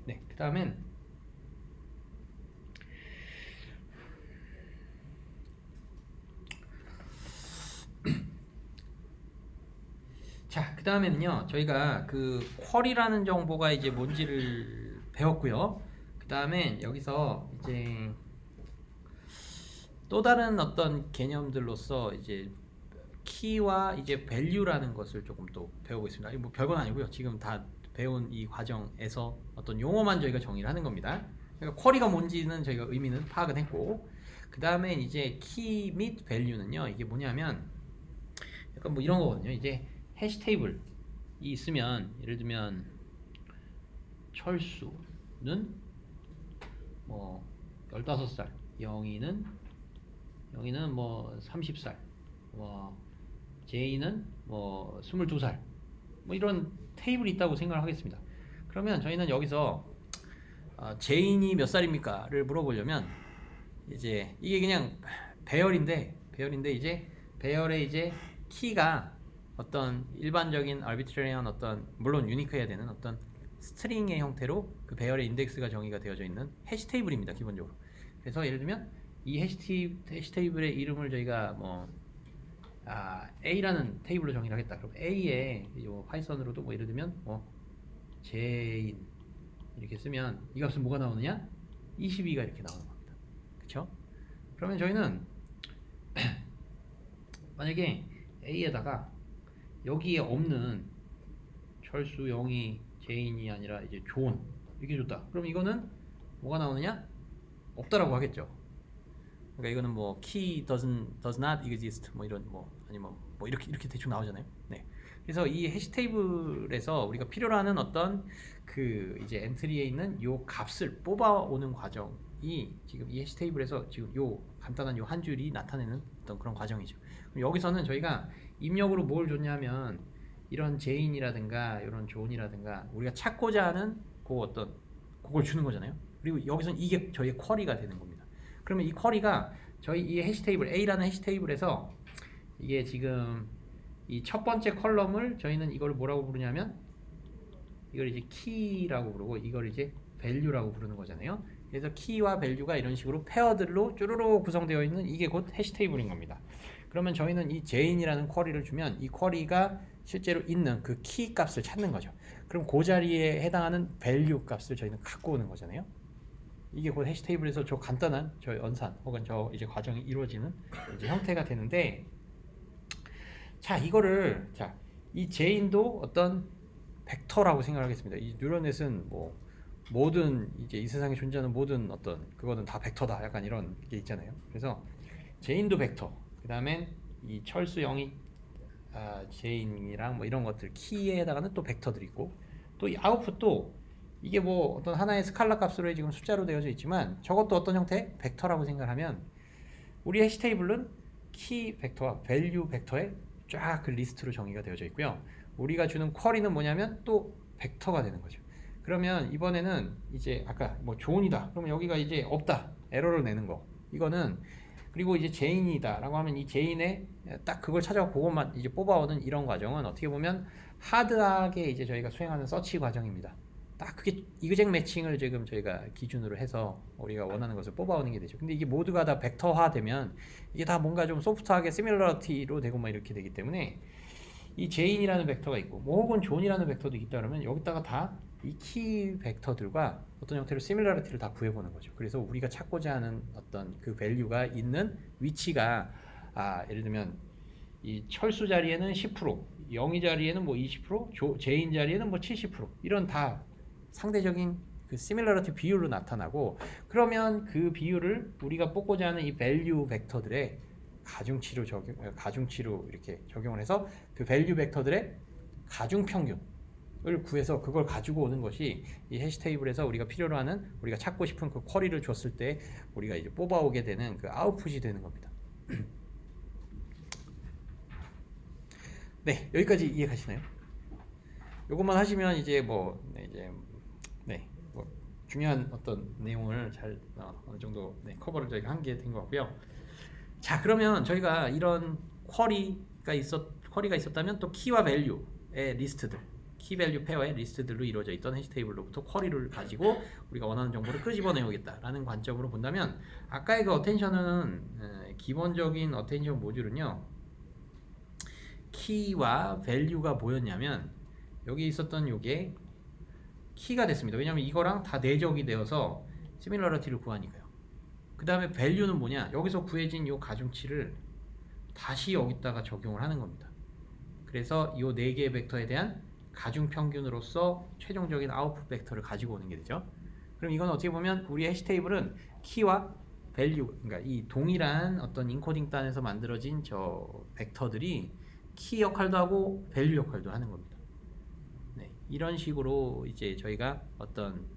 네, 그 다음엔 다음에는요 저희가 그 쿼리라는 정보가 이제 뭔지를 배웠고요. 그 다음에 여기서 이제 또 다른 어떤 개념들로서 이제 키와 이제 밸류라는 것을 조금 또 배우고 있습니다. 이거 뭐 별건 아니고요. 지금 다 배운 이 과정에서 어떤 용어만 저희가 정의를 하는 겁니다. 그러니까 쿼리가 뭔지는 저희가 의미는 파악은 했고, 그 다음에 이제 키 및 밸류는요 이게 뭐냐면 약간 뭐 이런 거거든요. 이제 해시 테이블이 있으면 예를 들면 철수는 뭐 15살, 영희는 뭐 30살, 뭐 제이는 뭐 22살, 뭐 이런 테이블이 있다고 생각을 하겠습니다. 그러면 저희는 여기서 제인이 몇 살입니까?를 물어보려면 이제 이게 그냥 배열인데 이제 배열의 이제 키가 어떤 일반적인 arbitrary한 어떤 물론 유니크해야 되는 어떤 스트링의 형태로 그 배열의 인덱스가 정의가 되어져 있는 해시 테이블입니다. 기본적으로. 그래서 예를 들면 이 해시 테이블의 이름을 저희가 뭐 A라는 테이블로 정의를 하겠다. 그럼 A에 파이썬으로도 뭐 예를 들면 제인 이렇게 쓰면 이 값은 뭐가 나오느냐? 22가 이렇게 나오는 겁니다. 그쵸? 그러면 저희는 만약에 A에다가 여기에 없는 철수, 영희, 제인이 아니라 이제 존 이렇게 줬다. 그럼 이거는 뭐가 나오느냐? 없다라고 하겠죠. 그러니까 이거는 뭐 key does not exist 뭐 이런 뭐 아니면 뭐 이렇게 대충 나오잖아요. 네. 그래서 이 해시 테이블에서 우리가 필요로 하는 어떤 그 이제 엔트리에 있는 요 값을 뽑아오는 과정이 지금 이 해시 테이블에서 지금 요 간단한 요 한 줄이 나타내는 어떤 그런 과정이죠. 그럼 여기서는 저희가 입력으로 뭘 줬냐면 이런 제인이라든가 이런 존이라든가 우리가 찾고자 하는 그 어떤 그걸 주는 거잖아요. 그리고 여기서는 이게 저희의 쿼리가 되는 겁니다. 그러면 이 쿼리가 저희 이 해시 테이블 A라는 해시 테이블에서 이게 지금 이 첫 번째 컬럼을 저희는 이걸 뭐라고 부르냐면 이걸 이제 키라고 부르고 이걸 이제 밸류라고 부르는 거잖아요. 그래서 키와 밸류가 이런 식으로 페어들로 쭈루루 구성되어 있는 이게 곧 해시 테이블인 겁니다. 그러면 저희는 이 제인이라는 쿼리를 주면 이 쿼리가 실제로 있는 그 키 값을 찾는 거죠. 그럼 그 자리에 해당하는 밸류 값을 저희는 갖고 오는 거잖아요. 이게 곧 해시 테이블에서 저 간단한 저희 언산 혹은 저 이제 과정이 이루어지는 이제 형태가 되는데, 자 이거를 이 제인도 어떤 벡터라고 생각하겠습니다. 이 뉴럴넷은 뭐 모든 이제 이 세상에 존재하는 모든 어떤 그거는 다 벡터다 약간 이런 게 있잖아요. 그래서 제인도 벡터, 그 다음에 이 철수 영희 제인이랑 뭐 이런 것들 키에 해당하는 또 벡터들이 있고, 또 이 아웃풋도 이게 뭐 어떤 하나의 스칼라 값으로 지금 숫자로 되어져 있지만 저것도 어떤 형태의 벡터라고 생각하면 우리 해시 테이블은 키 벡터와 밸류 벡터의 쫙 그 리스트로 정의가 되어져 있고요. 우리가 주는 쿼리는 뭐냐면 또 벡터가 되는 거죠. 그러면 이번에는 이제 아까 뭐 존이다 그러면 여기가 이제 없다 에러를 내는 거 이거는, 그리고 이제 제인이다 라고 하면 이 제인에 딱 그걸 찾아가 그것만 이제 뽑아오는 이런 과정은 어떻게 보면 하드하게 이제 저희가 수행하는 서치 과정입니다. 딱 그게 이그젝 매칭을 지금 저희가 기준으로 해서 우리가 원하는 것을 뽑아오는 게 되죠. 근데 이게 모두가 다 벡터화 되면 이게 다 뭔가 좀 소프트하게 시밀러리티로 되고 막 이렇게 되기 때문에 이 제인이라는 벡터가 있고 뭐 혹은 존이라는 벡터도 있다 그러면 여기다가 다 이 키 벡터들과 어떤 형태로 시밀러리티를 다 구해보는 거죠. 그래서 우리가 찾고자 하는 어떤 그 밸류가 있는 위치가 예를 들면 이 철수 자리에는 10%, 영희 자리에는 뭐 20%, 제인 자리에는 뭐 70% 이런 다 상대적인 그 시밀러리티 비율로 나타나고, 그러면 그 비율을 우리가 뽑고자 하는 이 밸류 벡터들의 가중치로 이렇게 적용을 해서 그 밸류 벡터들의 가중 평균을 구해서 그걸 가지고 오는 것이 이 해시 테이블에서 우리가 필요로 하는 우리가 찾고 싶은 그 쿼리를 줬을 때 우리가 이제 뽑아오게 되는 그 아웃풋이 되는 겁니다. 네, 여기까지 이해 가시나요? 요것만 하시면 이제 뭐 중요한 어떤 내용을 잘 어느 정도 커버를 저희가 한 게 된 것 같고요. 자, 그러면 저희가 이런 쿼리가 있었다면 또 키와 밸류의 리스트들, 키 밸류 페어의 리스트들로 이루어져 있던 해시 테이블로부터 쿼리를 가지고 우리가 원하는 정보를 끄집어내오겠다라는 관점으로 본다면, 아까의 그 어텐션은 기본적인 어텐션 모듈은요 키와 밸류가 뭐였냐면 여기 있었던 요게 키가 됐습니다. 왜냐면 이거랑 다 내적이 되어서 시밀러리티를 구하니까요. 그 다음에 밸류는 뭐냐? 여기서 구해진 요 가중치를 다시 여기다가 적용을 하는 겁니다. 그래서 이 4개의 벡터에 대한 가중 평균으로서 최종적인 아웃풋 벡터를 가지고 오는 게 되죠. 그럼 이건 어떻게 보면 우리 해시 테이블은 키와 밸류, 그러니까 이 동일한 어떤 인코딩 단에서 만들어진 저 벡터들이 키 역할도 하고 밸류 역할도 하는 겁니다. 네, 이런 식으로 이제 저희가 어떤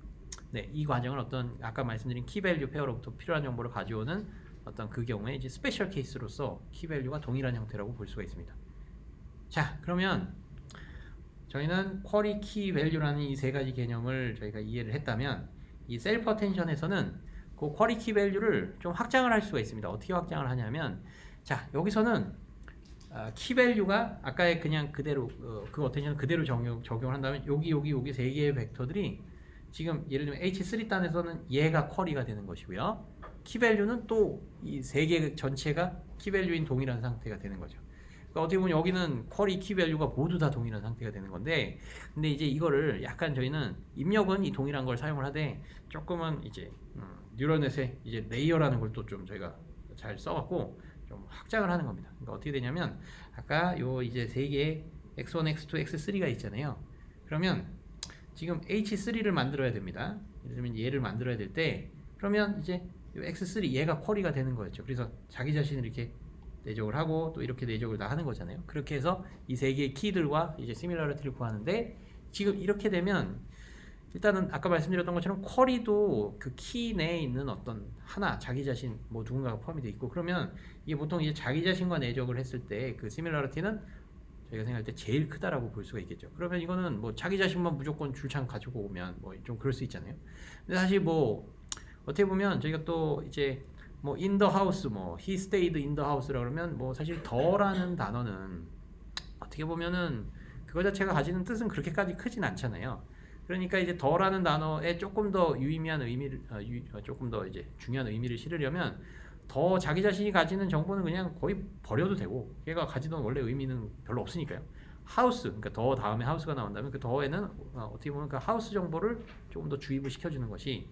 이 과정을 어떤 아까 말씀드린 키 밸류 페어로부터 필요한 정보를 가져오는 어떤 그 경우에 이제 스페셜 케이스로서 키 밸류가 동일한 형태라고 볼 수가 있습니다. 자, 그러면 저희는 쿼리 키 밸류라는 이 세 가지 개념을 저희가 이해를 했다면 이 셀프 어텐션에서는 그 쿼리 키 밸류를 좀 확장을 할 수가 있습니다. 어떻게 확장을 하냐면 자, 여기서는 키 밸류가 아까의 그냥 그대로 그 어텐션 그대로 적용을 한다면 여기 세 개의 벡터들이 지금 예를 들면 H3 단에서는 얘가 쿼리가 되는 것이고요. 키 밸류는 또 이 세 개 전체가 키 밸류인 동일한 상태가 되는 거죠. 그러니까 어떻게 보면 여기는 쿼리 키 밸류가 모두 다 동일한 상태가 되는 건데, 근데 이제 이거를 약간 저희는 입력은 이 동일한 걸 사용을 하되 조금은 이제 뉴럴넷의 이제 레이어라는 걸 또 좀 저희가 잘 써갖고 좀 확장을 하는 겁니다. 그러니까 어떻게 되냐면 아까 요 이제 세 개의 x1, x2, x3가 있잖아요. 그러면 지금 h3를 만들어야 됩니다. 예를 들면 얘를 만들어야 될 때 그러면 이제 요 x3 얘가 쿼리가 되는 거였죠. 그래서 자기 자신을 이렇게 내적을 하고 또 이렇게 내적을 다 하는 거잖아요. 그렇게 해서 이 세 개의 키들과 이제 시밀러리티를 구하는데 지금 이렇게 되면 일단은 아까 말씀드렸던 것처럼 쿼리도 그 키 내에 있는 어떤 하나 자기 자신 뭐 누군가가 포함이 돼 있고 그러면 이게 보통 이제 자기 자신과 내적을 했을 때 그 시밀러리티는 저희가 생각할 때 제일 크다라고 볼 수가 있겠죠. 그러면 이거는 뭐 자기 자신만 무조건 줄창 가지고 오면 뭐 좀 그럴 수 있잖아요. 근데 사실 뭐 어떻게 보면 저희가 또 이제 뭐 in the house, 뭐 he stayed in the house라 그러면 뭐 사실 더라는 단어는 어떻게 보면은 그거 자체가 가지는 뜻은 그렇게까지 크진 않잖아요. 그러니까 이제 더라는 단어에 조금 더 유의미한 의미를 조금 더 이제 중요한 의미를 실으려면 더 자기 자신이 가지는 정보는 그냥 거의 버려도 되고 걔가 가지던 원래 의미는 별로 없으니까요. 하우스, 그러니까 더 다음에 하우스가 나온다면 그 더에는 어떻게 보면 그 하우스 정보를 조금 더 주입을 시켜주는 것이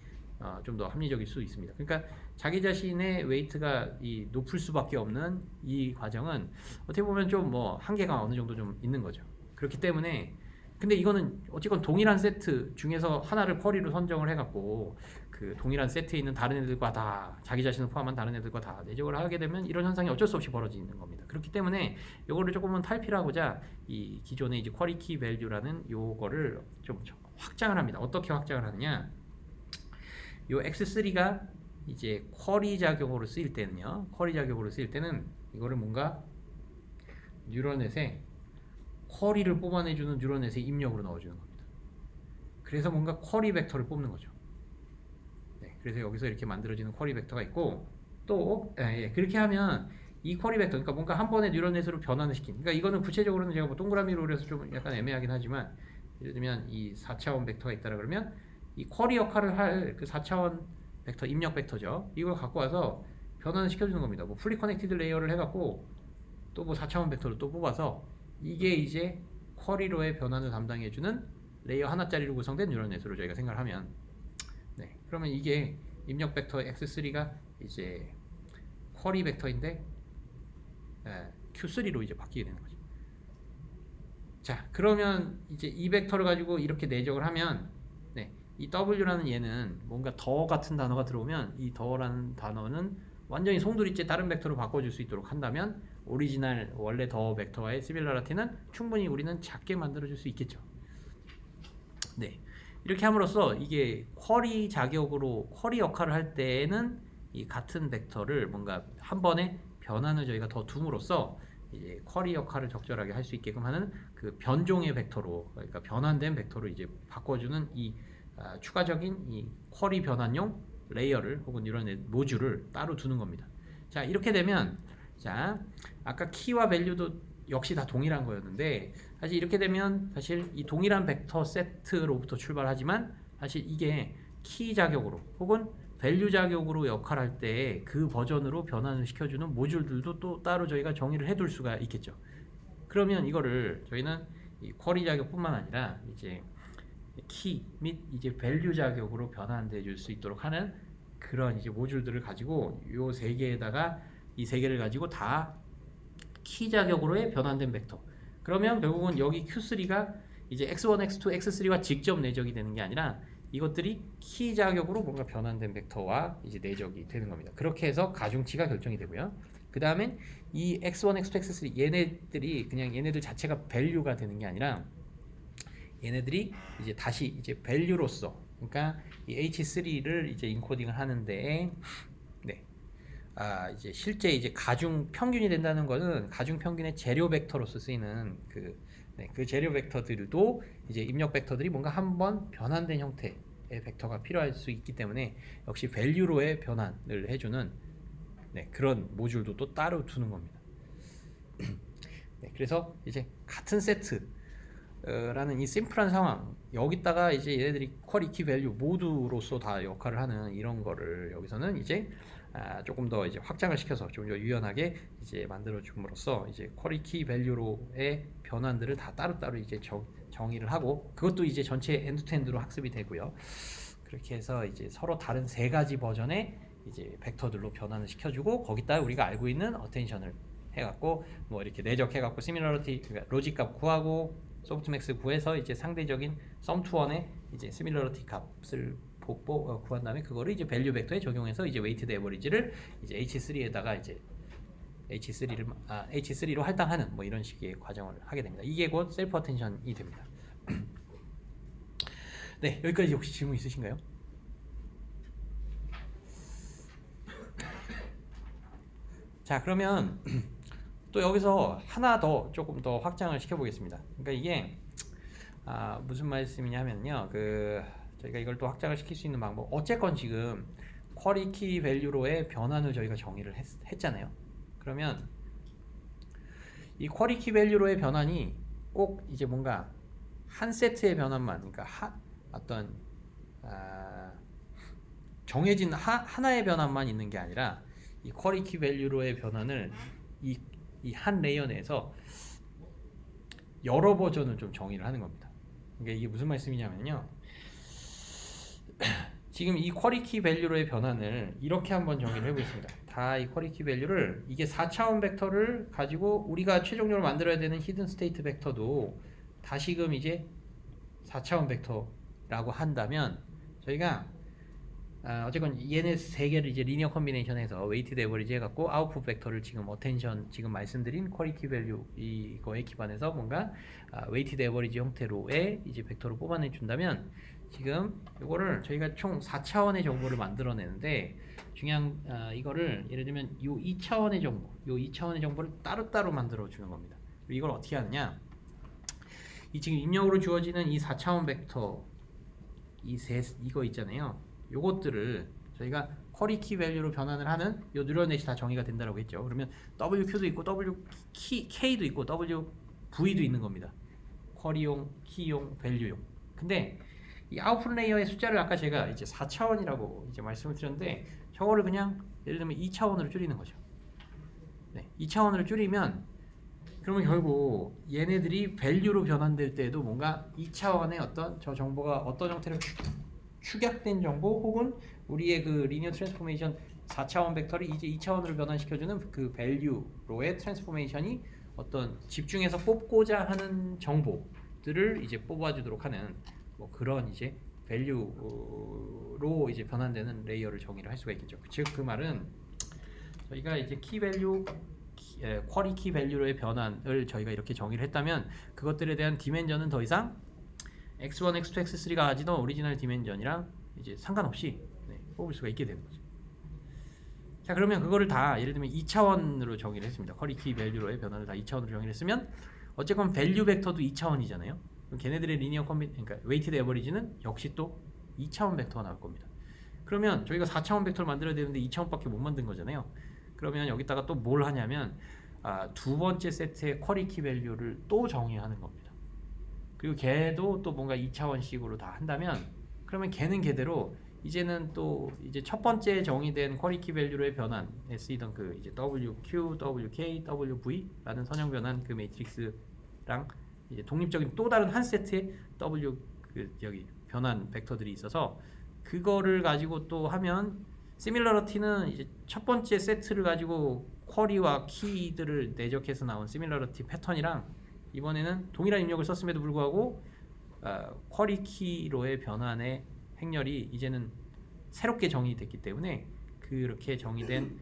좀 더 합리적일 수 있습니다. 그러니까 자기 자신의 웨이트가 이 높을 수밖에 없는 이 과정은 어떻게 보면 좀 뭐 한계가 어느 정도 좀 있는 거죠. 그렇기 때문에 근데 이거는 어쨌건 동일한 세트 중에서 하나를 쿼리로 선정을 해갖고 그 동일한 세트에 있는 다른 애들과 다 자기 자신을 포함한 다른 애들과 다 내적을 하게 되면 이런 현상이 어쩔 수 없이 벌어지는 겁니다. 그렇기 때문에 이거를 조금은 탈피하고자 이 기존의 이제 쿼리 키 밸류라는 요거를 좀 확장을 합니다. 어떻게 확장을 하느냐? 요 x3가 이제 쿼리 작용으로 쓰일 때는요. 쿼리 작용으로 쓰일 때는 이거를 뭔가 뉴럴넷에 쿼리를 뽑아내주는 뉴럴넷의 입력으로 넣어주는 겁니다. 그래서 뭔가 쿼리 벡터를 뽑는 거죠. 네, 그래서 여기서 이렇게 만들어지는 쿼리 벡터가 있고 또 그렇게 하면 이 쿼리 벡터, 그러니까 뭔가 한 번에 뉴럴넷으로 변환을 시킨. 그러니까 이거는 구체적으로는 제가 뭐 동그라미로 그래서 좀 약간 애매하긴 하지만 예를 들면 이 4차원 벡터가 있다라 그러면 이 쿼리 역할을 할 그 4차원 벡터 입력 벡터죠. 이걸 갖고 와서 변환을 시켜주는 겁니다. 뭐 풀리 커넥티드 레이어를 해갖고 또 뭐 4차원 벡터를 또 뽑아서 이게 이제 쿼리로의 변환을 담당해주는 레이어 하나짜리로 구성된 뉴럴넷으로 저희가 생각을 하면 그러면 이게 입력 벡터 x3가 이제 쿼리 벡터인데 q3로 이제 바뀌게 되는 거죠. 자, 그러면 이제 이 벡터를 가지고 이렇게 내적을 하면 이 w라는 얘는 뭔가 더 같은 단어가 들어오면 이 더라는 단어는 완전히 송두리째 다른 벡터로 바꿔줄 수 있도록 한다면 오리지널 원래 더 벡터와의 시밀러리티는 충분히 우리는 작게 만들어줄 수 있겠죠. 네, 이렇게 함으로써 이게 쿼리 자격으로 쿼리 역할을 할 때에는 이 같은 벡터를 뭔가 한 번에 변환을 저희가 더 둠으로써 이제 쿼리 역할을 적절하게 할 수 있게끔 하는 그 변종의 벡터로, 그러니까 변환된 벡터로 이제 바꿔주는 이 추가적인 이 쿼리 변환용 레이어를 혹은 뉴럴넷 모듈을 따로 두는 겁니다. 자, 이렇게 되면 자, 아까 키와 밸류도 역시 다 동일한 거였는데 사실 이렇게 되면 사실 이 동일한 벡터 세트로부터 출발하지만 사실 이게 키 자격으로 혹은 밸류 자격으로 역할할 때 그 버전으로 변환을 시켜주는 모듈들도 또 따로 저희가 정의를 해둘 수가 있겠죠. 그러면 이거를 저희는 이 쿼리 자격뿐만 아니라 이제 키 및 이제 밸류 자격으로 변환돼 줄 수 있도록 하는 그런 이제 모듈들을 가지고 요 세 개에다가 이 세 개를 가지고 다 키 자격으로의 변환된 벡터. 그러면 결국은 여기 Q3가 이제 X1, X2, X3와 직접 내적이 되는 게 아니라 이것들이 키 자격으로 뭔가 변환된 벡터와 이제 내적이 되는 겁니다. 그렇게 해서 가중치가 결정이 되고요. 그 다음엔 이 X1, X2, X3 얘네들이 그냥 얘네들 자체가 밸류가 되는 게 아니라 얘네들이 이제 다시 이제 밸류로서 그러니까 이 H3를 이제 인코딩을 하는데 네. 이제 실제 이제 가중 평균이 된다는 거는 가중 평균의 재료 벡터로서 쓰이는 그 재료 벡터들도 이제 입력 벡터들이 뭔가 한번 변환된 형태의 벡터가 필요할 수 있기 때문에 역시 밸류로의 변환을 해주는 그런 모듈도 또 따로 두는 겁니다. 그래서 이제 같은 세트라는 이 심플한 상황 여기다가 이제 얘네들이 쿼리 키 밸류 모두로서 다 역할을 하는 이런 거를 여기서는 이제 조금 더 이제 확장을 시켜서 좀 더 유연하게 이제 만들어 줌으로써 이제 쿼리 키 밸류로의 변환들을 다 따로따로 이제 정의를 하고 그것도 이제 전체 엔드투엔드로 학습이 되고요. 그렇게 해서 이제 서로 다른 세 가지 버전의 이제 벡터들로 변환을 시켜주고 거기다 우리가 알고 있는 어텐션을 해갖고 뭐 이렇게 내적해갖고 시밀러리티 그러니까 로직 값 구하고 소프트맥스 구해서 이제 상대적인 썸2원의 이제 시밀러리티 값을 구한 다음에 그거를 이제 밸류 벡터에 적용해서 이제 웨이티드 에버리지를 이제 H3에다가 이제 H3로 할당하는 뭐 이런 식의 과정을 하게 됩니다. 이게 곧 셀프 어텐션이 됩니다. 네, 여기까지 혹시 질문 있으신가요? 자, 그러면 또 여기서 하나 더 조금 더 확장을 시켜보겠습니다. 그러니까 이게 무슨 말씀이냐면요, 저희가 이걸 또 확장을 시킬 수 있는 방법. 어쨌건 지금 쿼리 키 밸류로의 변환을 저희가 정의를 했잖아요. 그러면 이 쿼리 키 밸류로의 변환이 꼭 이제 뭔가 한 세트의 변환만, 그러니까 어떤 정해진 하나의 변환만 있는 게 아니라 이 쿼리 키 밸류로의 변환을 이 한 레이어 내에서 여러 버전을 좀 정의를 하는 겁니다. 그러니까 이게 무슨 말씀이냐면요. 지금 이 쿼리 키 밸류로의 변환을 이렇게 한번 정의를 해보겠습니다. 다 이 쿼리 키 밸류를 이게 4차원 벡터를 가지고 우리가 최종적으로 만들어야 되는 히든 스테이트 벡터도 다시금 이제 4차원 벡터라고 한다면 저희가 어쨌건 얘네 세 개를 이제 리니어 컨비네이션해서 웨이티드 에버리지 해갖고 아웃풋 벡터를 지금 어텐션 지금 말씀드린 쿼리 키 밸류 이거에 기반해서 뭔가 웨이티드 에버리지 형태로의 이제 벡터로 뽑아내 준다면 지금 이거를 저희가 총 4차원의 정보를 만들어내는데 중요한 이거를 예를 들면 요 2차원의 정보, 요 2차원의 정보를 따로따로 만들어 주는 겁니다. 이걸 어떻게 하느냐? 이 지금 입력으로 주어지는 이 4차원 벡터 이거 있잖아요. 요것들을 저희가 쿼리 키 밸류로 변환을 하는 요 뉴럴넷이 다 정의가 된다고 했죠. 그러면 WQ도 있고 WK도 있고 WV도 있는 겁니다. 쿼리용, 키용, 밸류용. 근데 이 아웃풋 레이어의 숫자를 아까 제가 이제 4차원이라고 이제 말씀을 드렸는데 저거를 그냥 예를 들면 2차원으로 줄이는 거죠. 네, 2차원으로 줄이면 그러면 결국 얘네들이 밸류로 변환될 때에도 뭔가 2차원의 어떤 저 정보가 어떤 형태로 축약된 정보 혹은 우리의 그 리니어 트랜스포메이션 4차원 벡터를 이제 2차원으로 변환시켜주는 그 밸류로의 트랜스포메이션이 어떤 집중해서 뽑고자 하는 정보들을 이제 뽑아주도록 하는 뭐 그런 이제 밸류로 이제 변환되는 레이어를 정의를 할 수가 있겠죠. 즉 그 말은 저희가 이제 키 밸류 쿼리 키 밸류로의 변환을 저희가 이렇게 정의를 했다면 그것들에 대한 디멘전은 더 이상 X1, X2, X3가 가지던 오리지널 디멘전이랑 이제 상관없이 뽑을 수가 있게 되는 거죠. 자, 그러면 그거를 다 예를 들면 2차원으로 정의를 했습니다. 쿼리 키 밸류로의 변환을 다 2차원으로 정의를 했으면 어쨌건 밸류 벡터도 2차원이잖아요. 그럼 걔네들의 리니어 그러니까 웨이티드 에버리지는 역시 또 2차원 벡터가 나올 겁니다. 그러면 저희가 4차원 벡터를 만들어야 되는데 2차원밖에 못 만든 거잖아요. 그러면 여기다가 또 뭘 하냐면 두 번째 세트의 쿼리 키 밸류를 또 정의하는 겁니다. 그리고 걔도 또 뭔가 2차원식으로 다 한다면 그러면 걔는 걔대로 이제는 또 이제 첫 번째 정의된 쿼리 키 밸류로의 변환에 쓰이던 그 이제 WQ, WK, WV라는 선형 변환 그 매트릭스랑 이제 독립적인 또 다른 한 세트의 W 그 여기 변환 벡터들이 있어서 그거를 가지고 또 하면 시밀러리티는 이제 첫 번째 세트를 가지고 쿼리와 키들을 내적해서 나온 시밀러리티 패턴이랑 이번에는 동일한 입력을 썼음에도 불구하고 쿼리 키로의 변환의 행렬이 이제는 새롭게 정의됐기 때문에 그렇게 정의된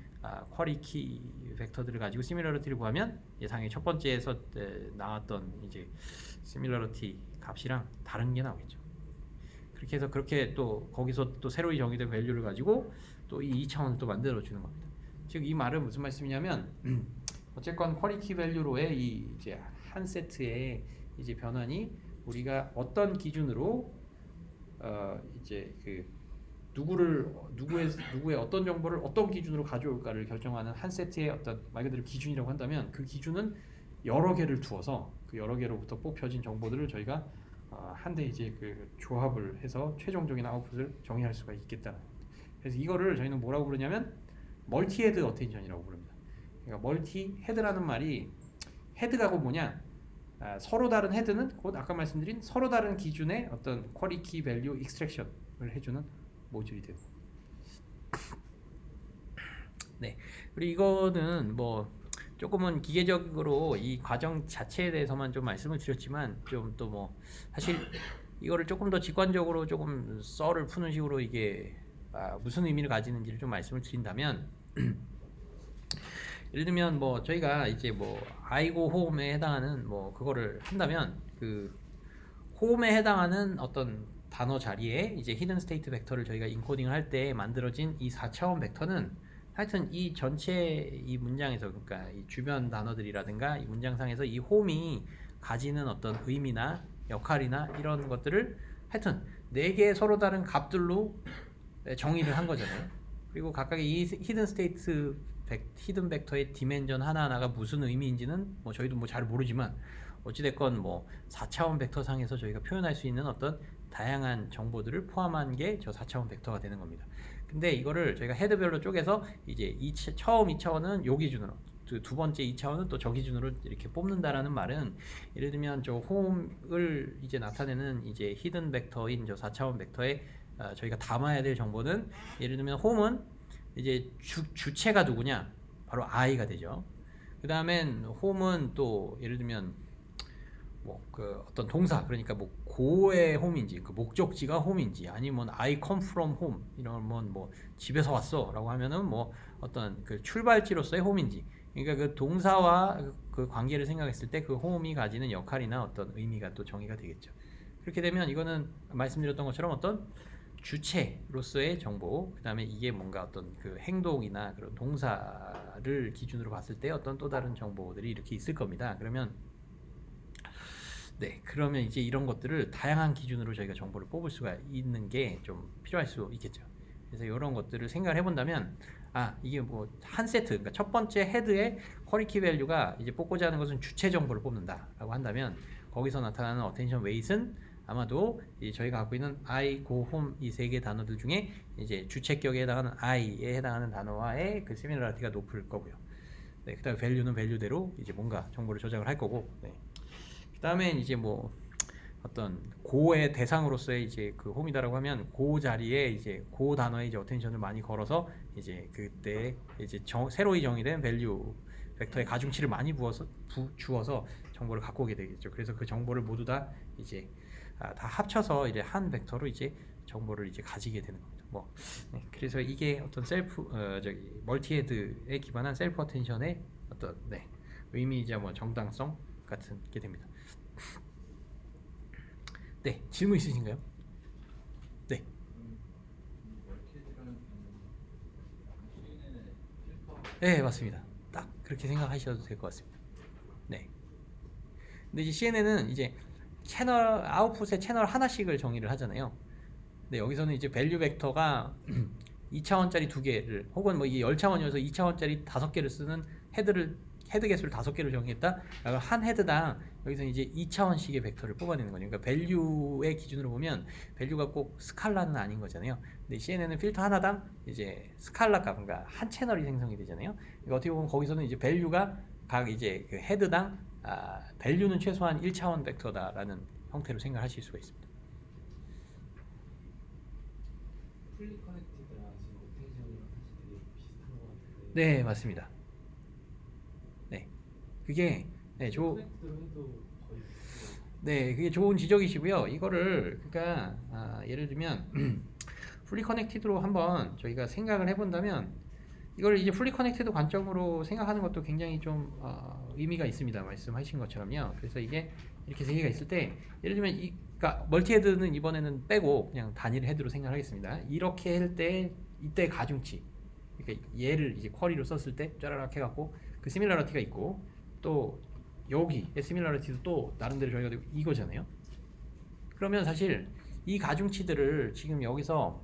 쿼리 키 벡터들을 가지고 시밀러리티를 구하면 예상의 첫 번째에서 나왔던 이제 시밀러리티 값이랑 다른 게 나오겠죠. 그렇게 해서 그렇게 또 거기서 또 새로이 정의된 밸류를 가지고 또 이 2차원을 또 만들어 주는 겁니다. 즉 이 말은 무슨 말씀이냐면 어쨌건 쿼리 키 밸류로의 이 이제 한 세트의 이제 변환이 우리가 어떤 기준으로 이제 그 누구의 어떤 정보를 어떤 기준으로 가져올까를 결정하는 한 세트의 어떤 말 그대로 기준이라고 한다면 그 기준은 여러 개를 두어서 그 여러 개로부터 뽑혀진 정보들을 저희가 한데 이제 그 조합을 해서 최종적인 아웃풋을 정의할 수가 있겠다는 겁니다. 그래서 이거를 저희는 뭐라고 부르냐면 멀티 헤드 어텐션이라고 부릅니다. 그러니까 멀티 헤드라는 말이 헤드가 뭐냐? 서로 다른 헤드는 곧 아까 말씀드린 서로 다른 기준의 어떤 쿼리 키 밸류 익스트랙션을 해주는 모듈이 되고. 네. 그리고 이거는 뭐 조금은 기계적으로 이 과정 자체에 대해서만 좀 말씀을 드렸지만 좀 또 뭐 사실 이거를 조금 더 직관적으로 조금 썰을 푸는 식으로 이게 무슨 의미를 가지는지를 좀 말씀을 드린다면 예를 들면 뭐 저희가 이제 뭐 아이고 홈에 해당하는 뭐 그거를 한다면 그 홈에 해당하는 어떤 단어 자리에 이제 히든 스테이트 벡터를 저희가 인코딩을 할 때 만들어진 이 4차원 벡터는 하여튼 이 전체 이 문장에서 그러니까 이 주변 단어들이라든가 이 문장상에서 이 홈이 가지는 어떤 의미나 역할이나 이런 것들을 하여튼 4개의 서로 다른 값들로 정의를 한 거잖아요. 그리고 각각의 이 히든 스테이트 히든 벡터의 디멘전 하나하나가 무슨 의미인지는 뭐 저희도 뭐 잘 모르지만 어찌됐건 뭐 4차원 벡터 상에서 저희가 표현할 수 있는 어떤 다양한 정보들을 포함한 게 저 4차원 벡터가 되는 겁니다. 근데 이거를 저희가 헤드별로 쪼개서 이제 처음 2차원은 요 기준으로 두 번째 2차원은 또 저 기준으로 이렇게 뽑는다라는 말은 예를 들면 저 홈을 이제 나타내는 이제 히든 벡터인 저 4차원 벡터에 저희가 담아야 될 정보는 예를 들면 홈은 이제 주체가 누구냐? 바로 I가 되죠. 그 다음엔 홈은 또 예를 들면 뭐 그 어떤 동사 그러니까 뭐 고의 홈인지 그 목적지가 홈인지 아니면 I come from home 이러면 뭐 집에서 왔어라고 하면은 뭐 어떤 그 출발지로서의 홈인지 그러니까 그 동사와 그 관계를 생각했을 때 그 홈이 가지는 역할이나 어떤 의미가 또 정의가 되겠죠. 그렇게 되면 이거는 말씀드렸던 것처럼 어떤 주체로서의 정보, 그 다음에 이게 뭔가 어떤 그 행동이나 그런 동사를 기준으로 봤을 때 어떤 또 다른 정보들이 이렇게 있을 겁니다. 그러면 이제 이런 것들을 다양한 기준으로 저희가 정보를 뽑을 수가 있는 게 좀 필요할 수 있겠죠. 그래서 이런 것들을 생각을 해본다면 이게 뭐 한 세트, 그러니까 첫 번째 헤드의 쿼리 키 밸류가 이제 뽑고자 하는 것은 주체 정보를 뽑는다라고 한다면 거기서 나타나는 어텐션 웨이트는 아마도 저희가 갖고 있는 I, go, home 이 세 개 단어들 중에 이제 주체격에 해당하는 I에 해당하는 단어와의 그 시밀러리티가 높을 거고요. 네, 그다음에 value는 value대로 이제 뭔가 정보를 저장을 할 거고. 네. 그다음에 이제 뭐 어떤 고의 대상으로서의 이제 그 home이다라고 하면 고 자리에 이제 고 단어에 이제 어텐션을 많이 걸어서 이제 그때 이제 새로이 정의된 value 벡터의 가중치를 많이 주어서 정보를 갖고 오게 되겠죠. 그래서 그 정보를 모두 다 이제 다 합쳐서 이제 한 벡터로 이제 정보를 이제 가지게 되는 겁니다. 뭐 그래서 이게 어떤 멀티헤드에 기반한 셀프 어텐션의 어떤 의미이자 뭐 정당성 같은 게 됩니다. 네, 질문 있으신가요? 네. 네, 맞습니다. 딱 그렇게 생각하셔도 될 것 같습니다. 네. 근데 이제 CNN은 이제 채널 아웃풋에 채널 하나씩을 정의를 하잖아요. 근데 여기서는 이제 밸류 벡터가 2차원짜리 2개를 혹은 뭐 이게 10차원이어서 2차원짜리 5개를 쓰는 헤드를 헤드 개수를 5개로 정의했다. 그럼 한 헤드당 여기서 이제 2차원씩의 벡터를 뽑아내는 거죠. 그러니까 밸류의 기준으로 보면 밸류가 꼭 스칼라는 아닌 거잖아요. 근데 CNN은 필터 하나당 이제 스칼라 값, 그러니까 한 채널이 생성이 되잖아요. 그러니까 어떻게 보면 거기서는 이제 밸류가 각 이제 그 헤드당 밸류는 최소한 1차원 벡터다라는 형태로 생각하실 수가 있습니다. 풀리 커넥티드랑 지금 오텐션이랑 사실 되게 비슷한 것 같은데. 네, 맞습니다. 네, 그게 커넥티드로 해도 거의 비슷해요. 네, 그게 좋은 지적이시고요. 이거를 그러니까 예를 들면 풀리 커넥티드로 한번 저희가 생각을 해본다면 이걸 이제 풀리 커넥티드 관점으로 생각하는 것도 굉장히 좀 의미가 있습니다. 말씀하신 것처럼요. 그래서 이게 이렇게 세 개가 있을 때 예를 들면 그러니까 멀티 헤드는 이번에는 빼고 그냥 단일 헤드로 생각하겠습니다. 이렇게 할 때 이때 가중치, 그러니까 얘를 이제 쿼리로 썼을 때 짜라락 해갖고 그 시밀러리티가 있고 또 여기 시밀러리티도 또 나름대로 저희가 되고 이거잖아요. 그러면 사실 이 가중치들을 지금 여기서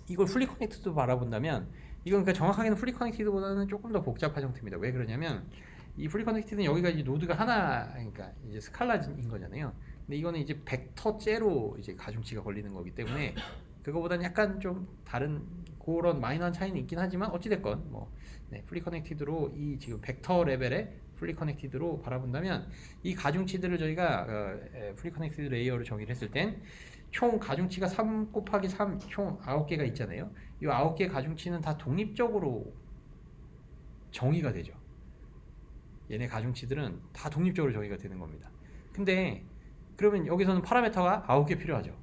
이걸 풀리 커넥티드로 바라본다면 이건 그러니까 정확하게는 풀리 커넥티드보다는 조금 더 복잡한 형태입니다. 왜 그러냐면 이 풀리 커넥티드는 여기가 이제 노드가 하나, 그러니까 이제 스칼라인 거잖아요. 근데 이거는 이제 벡터째로 이제 가중치가 걸리는 거기 때문에 그거보다는 약간 좀 다른 그런 마이너한 차이는 있긴 하지만 어찌됐건 뭐 풀리 커넥티드로 이 지금 벡터 레벨의 풀리 커넥티드로 바라본다면 이 가중치들을 저희가 풀리 커넥티드 레이어를 정의를 했을 땐 총 가중치가 3 곱하기 3 총 9개가 있잖아요. 이 9개 가중치는 다 독립적으로 정의가 되죠. 얘네 가중치들은 다 독립적으로 정의가 되는 겁니다. 근데 그러면 여기서는 파라미터가 9개 필요하죠.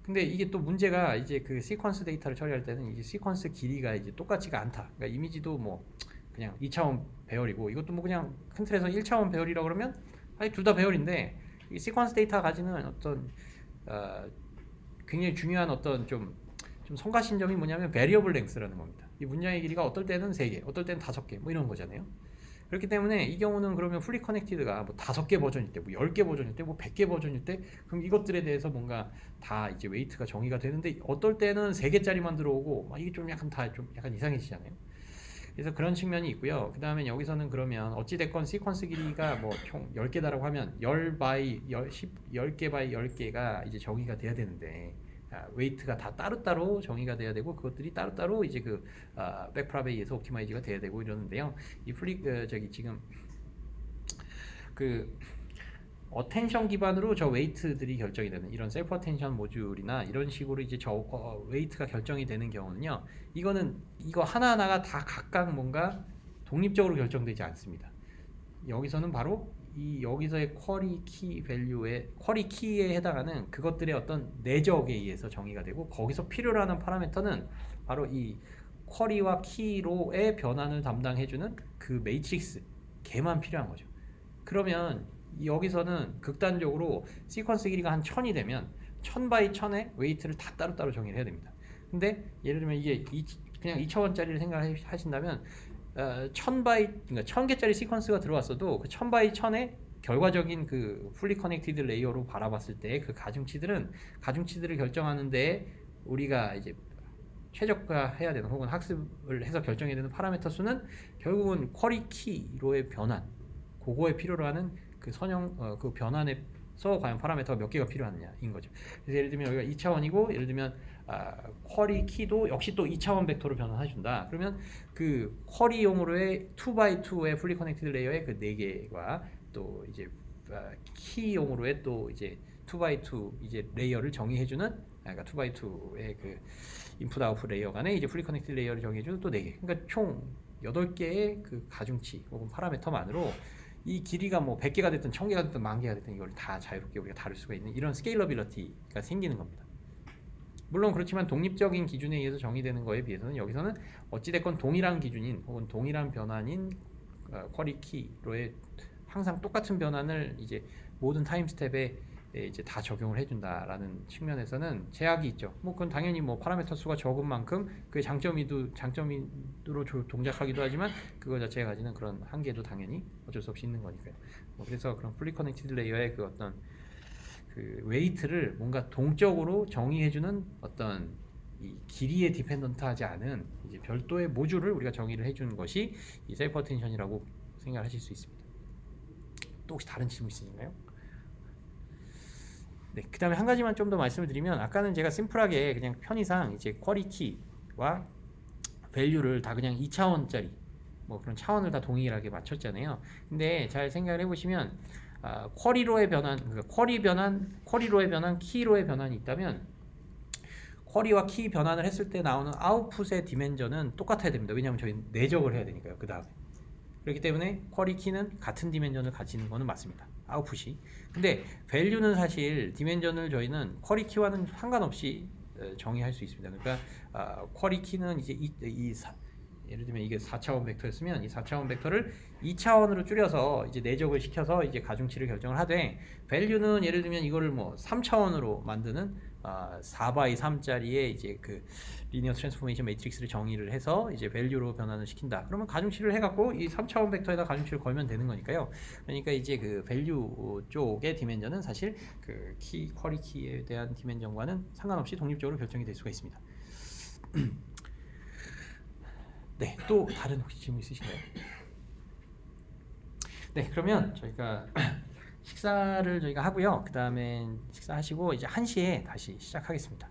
근데 이게 또 문제가 이제 그 시퀀스 데이터를 처리할 때는 이제 시퀀스 길이가 이제 똑같지가 않다. 그러니까 이미지도 뭐 그냥 2차원 배열이고 이것도 뭐 그냥 큰 틀에서 1차원 배열이라고 그러면 아니 둘 다 배열인데 이 시퀀스 데이터가 가지는 어떤 굉장히 중요한 어떤 좀 성가신 점이 뭐냐면 베리어블 랭스라는 겁니다. 이 문장의 길이가 어떨 때는 3개, 어떨 때는 5개 뭐 이런 거잖아요. 그렇기 때문에 이 경우는 그러면 풀리 커넥티드가 뭐 5개 버전일 때, 뭐 10개 버전일 때, 뭐 100개 버전일 때 그럼 이것들에 대해서 뭔가 다 이제 웨이트가 정의가 되는데 어떨 때는 3개짜리만 들어오고 막 이게 좀 약간 다 좀 약간 이상해지잖아요. 그래서 그런 측면이 있고요. 그 다음에 여기서는 그러면 어찌됐건 시퀀스 길이가 뭐 총 10개다라고 하면 10개 바이 10개가 이제 정의가 돼야 되는데 웨이트가 다 따로따로 정의가 돼야 되고 그것들이 따로따로 이제 그 백프라베이에서 옵티마이즈가 돼야 되고 이러는데요. 이 저기 지금 그 어텐션 기반으로 저 웨이트들이 결정이 되는 이런 셀프 어텐션 모듈이나 이런 식으로 이제 저 웨이트가 결정이 되는 경우는요. 이거는 이거 하나하나가 다 각각 뭔가 독립적으로 결정되지 않습니다. 여기서는 바로 이 여기서의 쿼리 키 밸류의 쿼리 키에 해당하는 그것들의 어떤 내적에 의해서 정의가 되고 거기서 필요로 하는 파라미터는 바로 이 쿼리와 키로의 변환을 담당해주는 그 매트릭스 걔만 필요한 거죠. 그러면 여기서는 극단적으로 시퀀스 길이가 한 1000이 되면 1000 바이 1000의 웨이트를 다 따로따로 정의를 해야 됩니다. 근데 예를 들면 이게 그냥 2차원짜리를 생각하신다면 1000 바이 그러니까 1000개짜리 시퀀스가 들어왔어도 그 1000 바이 1000의 결과적인 그 풀리 커넥티드 레이어로 바라봤을 때 그 가중치들을 결정하는데 우리가 이제 최적화해야 되는 혹은 학습을 해서 결정해야 되는 파라미터 수는 결국은 쿼리 키로의 변환 그거에 필요로 하는 그 그 변환에서 과연 파라미터가 몇 개가 필요하느냐인 거죠. 그래서 예를 들면 여기가 2차원이고 예를 들면 쿼리 키도 역시 또 2차원 벡터로 변환해준다. 그러면 그 쿼리용으로의 2x2의 풀리 커넥티드 레이어의 그 4개와 또 이제 키용으로의 또 이제 2x2 이제 레이어를 정의해주는 그러니까 2x2의 그 인풋 아웃풋 레이어 간에 이제 풀리 커넥티드 레이어를 정의해주는 또 4개. 그러니까 총 8개의 그 가중치 혹은 파라미터만으로 이 길이가 뭐 100개가 됐든 1000개가 됐든 10,000개가 됐든 이걸 다 자유롭게 우리가 다룰 수가 있는 이런 스케일러빌리티가 생기는 겁니다. 물론 그렇지만 독립적인 기준에 의해서 정의되는 거에 비해서는 여기서는 어찌됐건 동일한 기준인 혹은 동일한 변환인 쿼리 키로의 항상 똑같은 변환을 이제 모든 타임 스텝에 이제 다 적용을 해준다라는 측면에서는 제약이 있죠. 뭐 그건 당연히 뭐 파라미터 수가 적은 만큼 그 장점으로 동작하기도 하지만 그거 자체가 가지는 그런 한계도 당연히 어쩔 수 없이 있는 거니까요. 뭐 그래서 그런 풀리 커넥티드 레이어의 그 어떤 그 웨이트를 뭔가 동적으로 정의해주는 어떤 이 길이에 디펜던트하지 않은 이제 별도의 모듈을 우리가 정의를 해주는 것이 이 셀프 어텐션이라고 생각하실 수 있습니다. 또 혹시 다른 질문 있으신가요? 네, 그 다음에 한 가지만 좀 더 말씀을 드리면 아까는 제가 심플하게 그냥 편의상 이제 쿼리 키와 밸류를 다 그냥 2차원짜리 뭐 그런 차원을 다 동일하게 맞췄잖아요. 근데 잘 생각을 해보시면 쿼리로의 변환, 그러니까 쿼리로의 변환, 키로의 변환이 있다면 쿼리와 키 변환을 했을 때 나오는 아웃풋의 디멘전은 똑같아야 됩니다. 왜냐하면 저희는 내적을 해야 되니까요. 그 다음에 그렇기 때문에 쿼리 키는 같은 디멘전을 가지는 거는 맞습니다. 아웃풋이. 근데 밸류는 사실 디멘전을 저희는 쿼리 키와는 상관없이 정의할 수 있습니다. 그러니까 쿼리 키는 이제 예를 들면 이게 4차원 벡터였으면 이 4차원 벡터를 2차원으로 줄여서 이제 내적을 시켜서 이제 가중치를 결정을 하되 밸류는 예를 들면 이거를 뭐 3차원으로 만드는 4x3짜리의 이제 그 리니어 트랜스포메이션 매트릭스를 정의를 해서 이제 밸류로 변환을 시킨다. 그러면 가중치를 해갖고 이 3차원 벡터에다 가중치를 걸면 되는 거니까요. 그러니까 이제 그 밸류 쪽의 디멘전은 사실 그 쿼리 키에 대한 디멘전과는 상관없이 독립적으로 결정이 될 수가 있습니다. 네, 또 다른 혹시 질문 있으신가요? 네, 그러면 저희가 식사를 저희가 하고요. 그 다음에 식사하시고 이제 1시에 다시 시작하겠습니다.